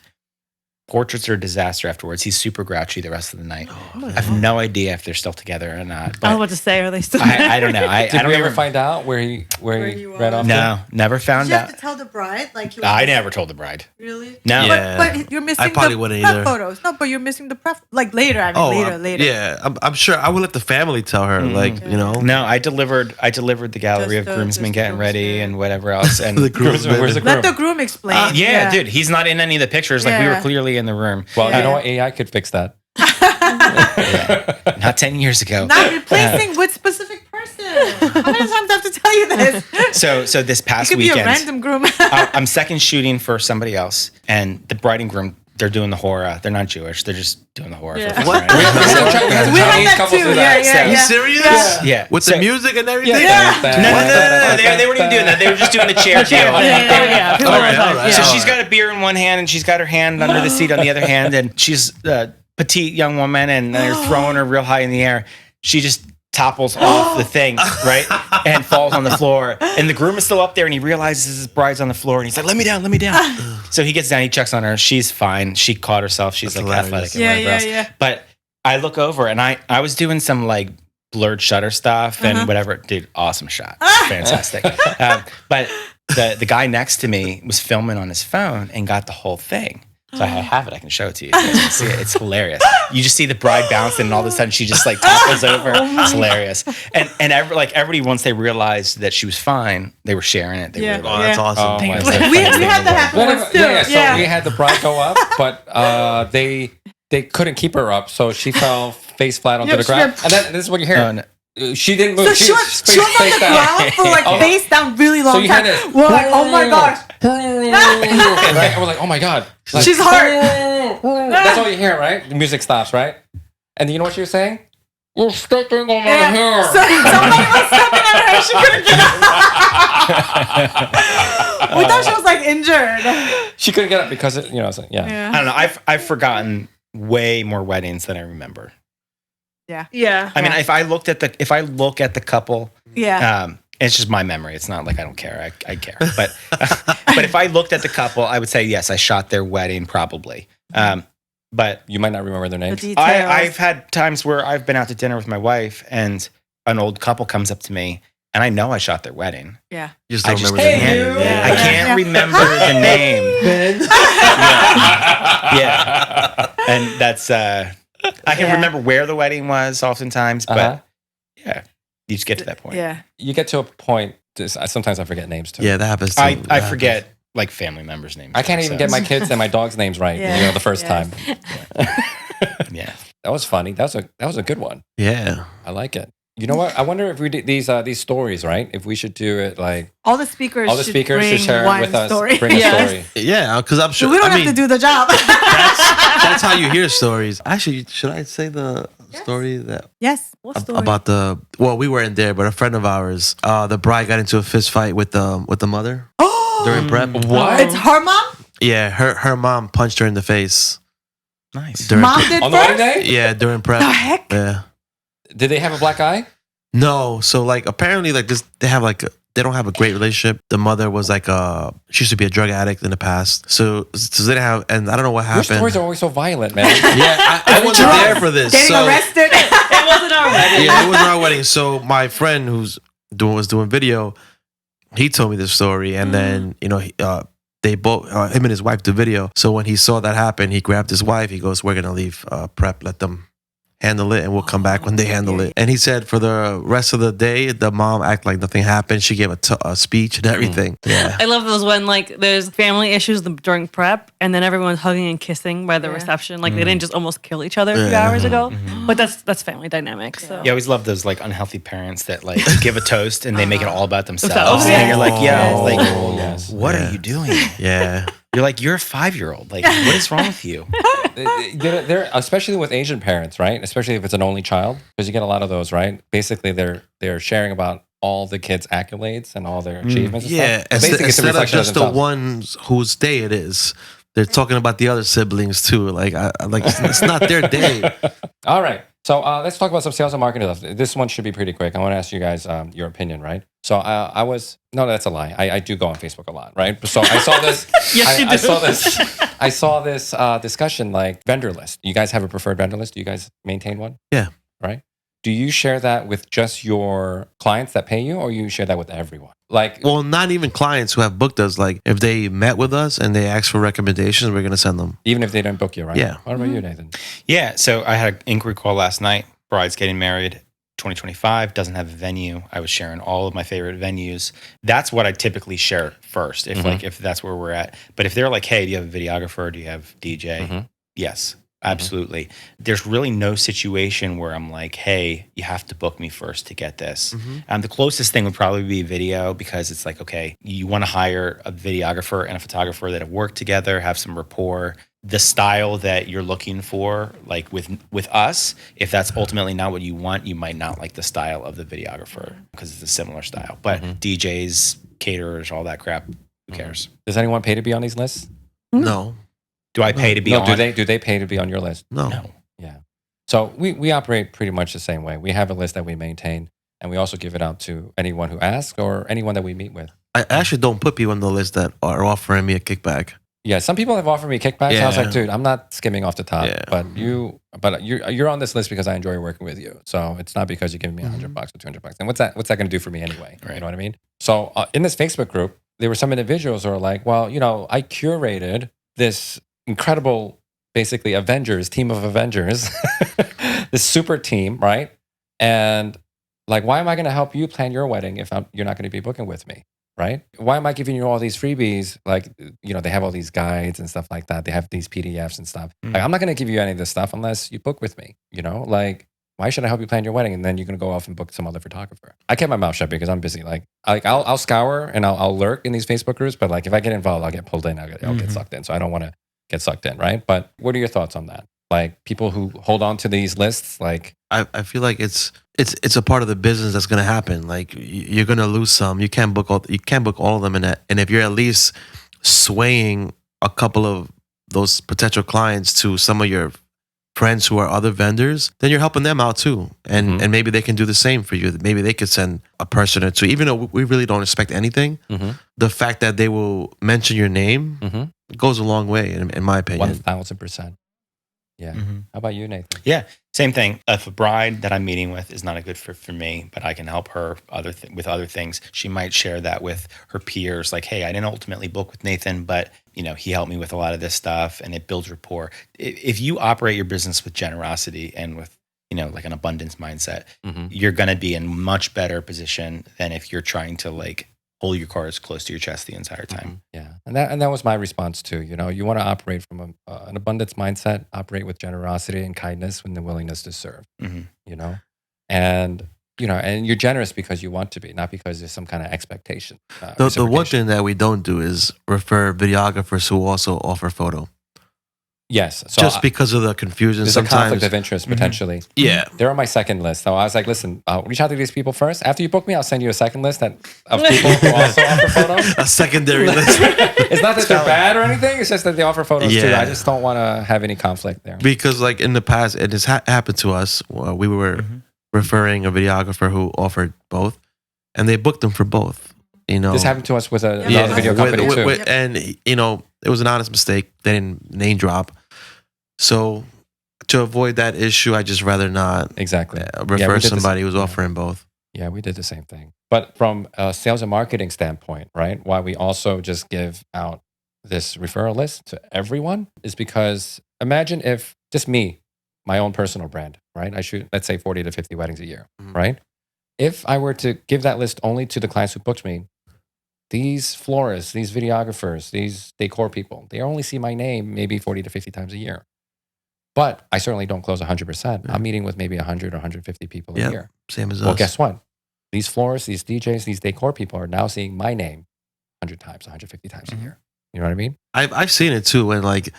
Portraits are a disaster afterwards. He's super grouchy the rest of the night. I have no idea if they're still together or not. I was But about to say, are they still? I don't know. I Did don't we ever find out where he you ran are? off? No, never found Did you have out. to tell the bride? Like you I never told the bride. Really? No. Yeah. But you're missing I probably the wouldn't prep either. photos. No, but you're missing the prep. Like later. I mean, later. Yeah, I'm sure I would let the family tell her. Like, you know. No, I delivered the gallery Just of the- groomsmen just the getting ready groomsmen. and whatever else. And The groomsmen. Where's the groom? Let the groom explain. yeah, dude, he's not in any of the pictures. Like we were Yeah. clearly in the room. Well, Yeah. you know what? AI could fix that. Not 10 years ago. Not replacing with specific person. How many times do I have to tell you this? So this It past could be a weekend, random groom. I'm second shooting for somebody else, and the bride and groom, they're doing the horror. They're not Jewish. They're just doing the horror. Yeah. For fun, What? right? We had some We had Chinese that couples too. do that. Yeah, Are you yeah. serious? Yeah. With So- the music and everything? Yeah. No. They weren't even doing that. They were just doing the chair deal. Yeah. People All all right, the time. all right. Yeah. So she's got a beer in one hand and she's got her hand under the seat on the other hand, and she's a petite young woman, and they're throwing her real high in the air. She just topples off the thing, right? And falls on the floor. And the groom is still up there, and he realizes his bride's on the floor, and he's like, let me down. So he gets down, he checks on her. She's fine. She caught herself. She's That's like hilarious. athletic and whatever else. Yeah. But I look over, and I was doing some like blurred shutter stuff and whatever. Dude, awesome shot. Fantastic. But the guy next to me was filming on his phone and got the whole thing. So I have it. I can show it to you. You guys can see it. It's hilarious. You just see the bride bouncing, and all of a sudden she just like topples over. It's hilarious. And everybody, once they realized that she was fine, they were sharing it. They Yeah. were Oh, like, that's Oh awesome. my It's God. like We funniest thing had in the that world. happen once too. So we had the bride go up, but they couldn't keep her up, so she fell face flat onto Yeah, the she ground. went- And then this is what you hear. Oh, no. She didn't move. So she was on the ground for like Oh. face down really long So you time. had this. We're like, oh my gosh. Right? I was like, oh my God. Like, She's hard. That's all you hear, right? The music stops, right? And you know what she was saying? You're stepping on my hair. So somebody was stepping on her. She couldn't get up. We thought she was like injured. She couldn't get up because it, so, yeah. I don't know. I've forgotten way more weddings than I remember. Yeah. I mean, if I look at the couple, Yeah. it's just my memory. It's not like I don't care. I care. But but if I looked at the couple, I would say yes, I shot their wedding probably. But you might not remember their The names. details. I've had times where I've been out to dinner with my wife and an old couple comes up to me and I know I shot their wedding. Yeah. You just I don't just remember the can't, name. I can't remember the name. Ben. Yeah. And that's, I can remember where the wedding was oftentimes, but yeah, you just get to that point. Yeah. You get to a point. Sometimes I forget names too. Yeah, that happens too. I forget like family members' names. I can't even get my kids and my dog's names right. Yeah. The first time. Yeah. That was funny. That was a good one. Yeah. I like it. You know what? I wonder if we did these stories, right? If we should do it like All the speakers should bring share one it with us. story. Bring a story. Yeah, because I'm sure. So we don't I have mean, to do the job. that's how you hear stories. Actually, should I say the story that Yes. What story? about the? Well, we weren't there, but a friend of ours, the bride got into a fist fight with the mother during prep. What? It's her mom? Yeah, her mom punched her in the face. Nice. During Mom prep. did On the wedding first? day? Yeah, during prep. The heck? Yeah. Did they have a black eye? No, so like apparently like this, they have like they don't have a great relationship. The mother was like she used to be a drug addict in the past, so they didn't have, and I don't know what Your happened. stories are always so violent, man. Yeah, I wasn't there for this. Getting so, arrested? It wasn't our wedding. Yeah, it wasn't our wedding. So my friend was doing video, he told me this story, and then they both him and his wife do video. So when he saw that happen, he grabbed his wife. He goes, "We're gonna leave prep. Let them handle it, and we'll come back when they handle it." And he said for the rest of the day, the mom acted like nothing happened. She gave a speech and everything. Yeah. I love those when like there's family issues during prep and then everyone's hugging and kissing by the reception. Like they didn't just almost kill each other a few hours ago. But that's family dynamics. So. You always love those like unhealthy parents that like give a toast and they make it all about themselves. Yeah. And you're like, Yes. what are you doing? Yeah. You're like, you're a 5-year-old. Like, what is wrong with you? They're especially with Asian parents, right? Especially if it's an only child, because you get a lot of those, right? Basically, they're sharing about all the kids' accolades and all their achievements. And Yeah. stuff. But basically, it's a Instead of reflection just the themselves. ones whose day it is, they're talking about the other siblings too. Like, it's not their day. All right. So let's talk about some sales and marketing stuff. This one should be pretty quick. I want to ask you guys your opinion, right? So no, that's a lie. I do go on Facebook a lot, right? So I saw this. Yes, you do. I saw this discussion like vendor list. You guys have a preferred vendor list? Do you guys maintain one? Yeah. Right. Do you share that with just your clients that pay you, or you share that with everyone? Like, Well, not even clients who have booked us. Like, if they met with us and they ask for recommendations, we're gonna send them. even if they don't book you, right? Yeah. What about you, Nathan? Yeah. So I had an inquiry call last night. Bride's getting married. 2025 doesn't have a venue. I was sharing all of my favorite venues. That's what I typically share first, if that's where we're at. But if they're like, hey, do you have a videographer? Do you have DJ? Yes, absolutely. There's really no situation where I'm like, hey, you have to book me first to get this. The closest thing would probably be video, because it's like, okay, you want to hire a videographer and a photographer that have worked together, have some rapport. The style that you're looking for, like with us, if that's ultimately not what you want, you might not like the style of the videographer because it's a similar style. But DJs, caterers, all that crap, who cares? Does anyone pay to be on these lists? No. Do I pay to be on? Do they pay to be on your list? No. Yeah. So we operate pretty much the same way. We have a list that we maintain, and we also give it out to anyone who asks or anyone that we meet with. I actually don't put people on the list that are offering me a kickback. Yeah, some people have offered me kickbacks. I was like, dude, I'm not skimming off the top. Yeah. But you're on this list because I enjoy working with you. So it's not because you're giving me $100 or $200. And what's that going to do for me anyway? Right. You know what I mean? So in this Facebook group, there were some individuals who are like, well, I curated this incredible, basically team of Avengers, this super team, right? And like, why am I going to help you plan your wedding if you're not going to be booking with me? Right? Why am I giving you all these freebies? Like, they have all these guides and stuff like that. They have these PDFs and stuff. Like, I'm not going to give you any of this stuff unless you book with me, Like, why should I help you plan your wedding? And then you're going to go off and book some other photographer. I kept my mouth shut because I'm busy. Like I'll scour and I'll lurk in these Facebook groups, but like if I get involved, I'll get pulled in. I'll get sucked in. So I don't want to get sucked in, right? But what are your thoughts on that? Like people who hold on to these lists, like I feel like it's a part of the business that's going to happen. Like you're going to lose some. You can't book all of them in that. And if you're at least swaying a couple of those potential clients to some of your friends who are other vendors, then you're helping them out too. And and maybe they can do the same for you. Maybe they could send a person or two, even though we really don't expect anything. The fact that they will mention your name goes a long way, in my opinion. 1,000%. Yeah. How about you, Nathan? Yeah, same thing. If a bride that I'm meeting with is not a good fit for me, but I can help her with other things, she might share that with her peers. Like, hey, I didn't ultimately book with Nathan, but he helped me with a lot of this stuff, and it builds rapport. If you operate your business with generosity and with like an abundance mindset, you're going to be in much better position than if you're trying to like hold your cards close to your chest the entire time. Yeah, and that was my response too. You want to operate from an abundance mindset, operate with generosity and kindness, and the willingness to serve. And and you're generous because you want to be, not because there's some kind of expectation. The one thing that we don't do is refer videographers who also offer photo. Yes. So just because of the confusion. There's sometimes. a conflict of interest, potentially. Yeah. They're on my second list. So I was like, listen, I'll reach out to these people first. After you book me, I'll send you a second list of people who also offer photos. A secondary list. It's not that they're bad or anything. It's just that they offer photos too. Yeah. I just don't want to have any conflict there. Because like in the past, it has happened to us. We were referring a videographer who offered both, and they booked them for both. This happened to us with another video company too. And it was an honest mistake. They didn't name drop. So to avoid that issue, I just rather not refer somebody who's offering both. Yeah, we did the same thing. But from a sales and marketing standpoint, right, why we also just give out this referral list to everyone is because imagine if just me, my own personal brand, right? I shoot, let's say 40 to 50 weddings a year, right? If I were to give that list only to the clients who booked me, these florists, these videographers, these decor people, they only see my name maybe 40 to 50 times a year. But I certainly don't close 100%. I'm meeting with maybe 100 or 150 people a year. Same as us. Well, guess what? These florists, these DJs, these decor people are now seeing my name 100 times, 150 times a year. You know what I mean? I've seen it too when like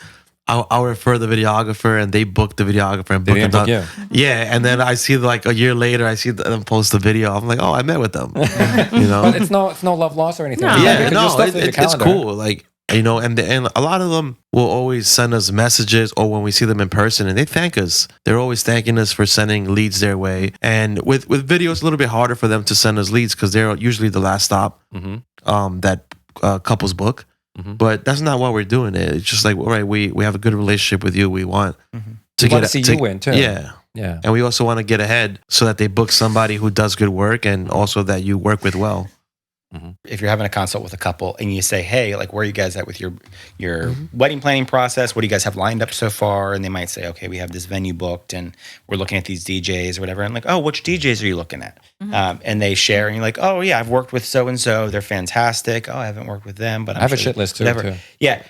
I'll refer the videographer and they book the videographer and book them. Yeah, and then I see like a year later, I see them post the video. I'm like, oh, I met with them. But it's no love loss or anything. No. Yeah, it's cool. Like and a lot of them will always send us messages or when we see them in person and they thank us. They're always thanking us for sending leads their way. And with video, it's a little bit harder for them to send us leads because they're usually the last stop that couples book. But that's not why we're doing it. It's just like, all right, we have a good relationship with you. We want to see you win too. Yeah. And we also want to get ahead so that they book somebody who does good work and also that you work with well. If you're having a consult with a couple and you say, hey, like, where are you guys at with your wedding planning process? What do you guys have lined up so far? And they might say, okay, we have this venue booked and we're looking at these DJs or whatever. And like, oh, which DJs are you looking at? And they share and you're like, oh yeah, I've worked with so-and-so. They're fantastic. Oh, I haven't worked with them, but I have a shit list too. Yeah.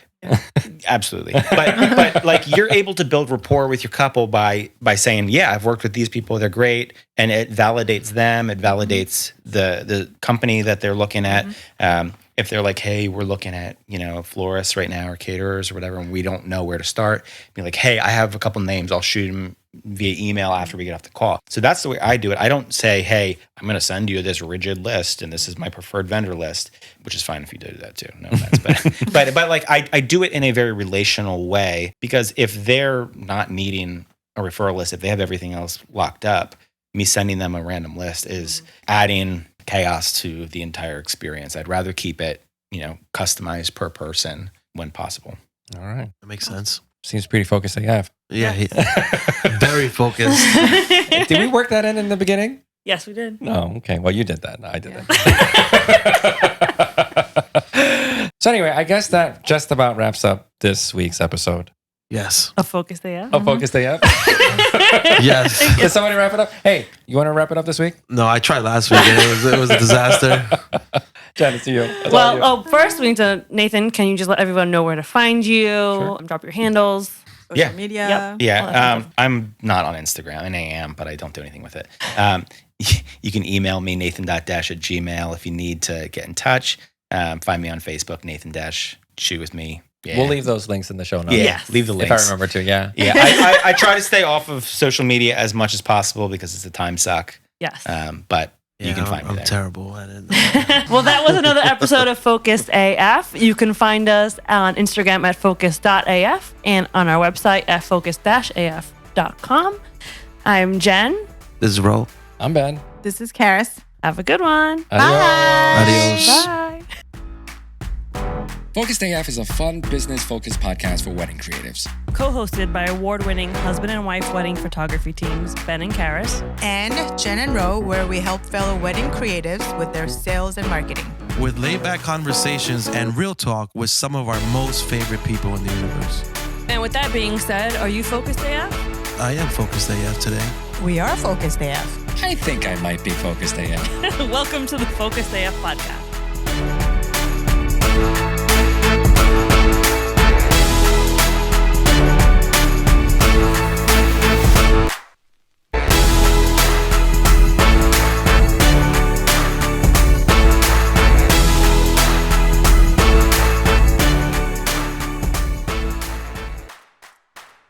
Absolutely. But like you're able to build rapport with your couple by saying, yeah, I've worked with these people. They're great. And it validates them. It validates the company that they're looking at. If they're like, hey, we're looking at, florists right now or caterers or whatever, and we don't know where to start, be like, hey, I have a couple names. I'll shoot them via email after we get off the call. So that's the way I do it. I don't say, hey, I'm going to send you this rigid list and this is my preferred vendor list, which is fine if you do that too. No offense. but like I do it in a very relational way because if they're not needing a referral list, if they have everything else locked up, me sending them a random list is adding chaos to the entire experience. I'd rather keep it, customized per person when possible. All right. That makes sense. Seems pretty focused, AF. Yeah, very focused. Did we work that in the beginning? Yes, we did. No, okay. Well, you did that. No, I did that. So anyway, I guess that just about wraps up this week's episode. Yes. A Focused AF. A Focused AF. Yes. Did somebody wrap it up? Hey, you want to wrap it up this week? No, I tried last week and it was a disaster. Jen, it's you. First we need to, Nathan, can you just let everyone know where to find you? Sure. Drop your handles. Social media. Yep. Yeah. I'm not on Instagram, and I am, but I don't do anything with it. You can email me, nathan.desch@gmail.com if you need to get in touch. Find me on Facebook, Nathan Desch. Shoot with me. Yeah. We'll leave those links in the show notes. Yeah, leave the links. If I remember to, yeah. Yeah, I try to stay off of social media as much as possible because it's a time suck. Yes. But you can find me there. I'm terrible at it. Well, that was another episode of Focused AF. You can find us on Instagram at focus.af and on our website at focus-af.com. I'm Jen. This is Ro. I'm Ben. This is Karis. Have a good one. Adios. Bye. Adios. Bye. Focused AF is a fun, business-focused podcast for wedding creatives. Co-hosted by award-winning husband and wife wedding photography teams, Ben and Karis. And Jenn Ro, where we help fellow wedding creatives with their sales and marketing. With laid-back conversations and real talk with some of our most favorite people in the universe. And with that being said, are you focused AF? I am Focused AF today. We are Focused AF. I think I might be Focused AF. Welcome to the Focused AF podcast.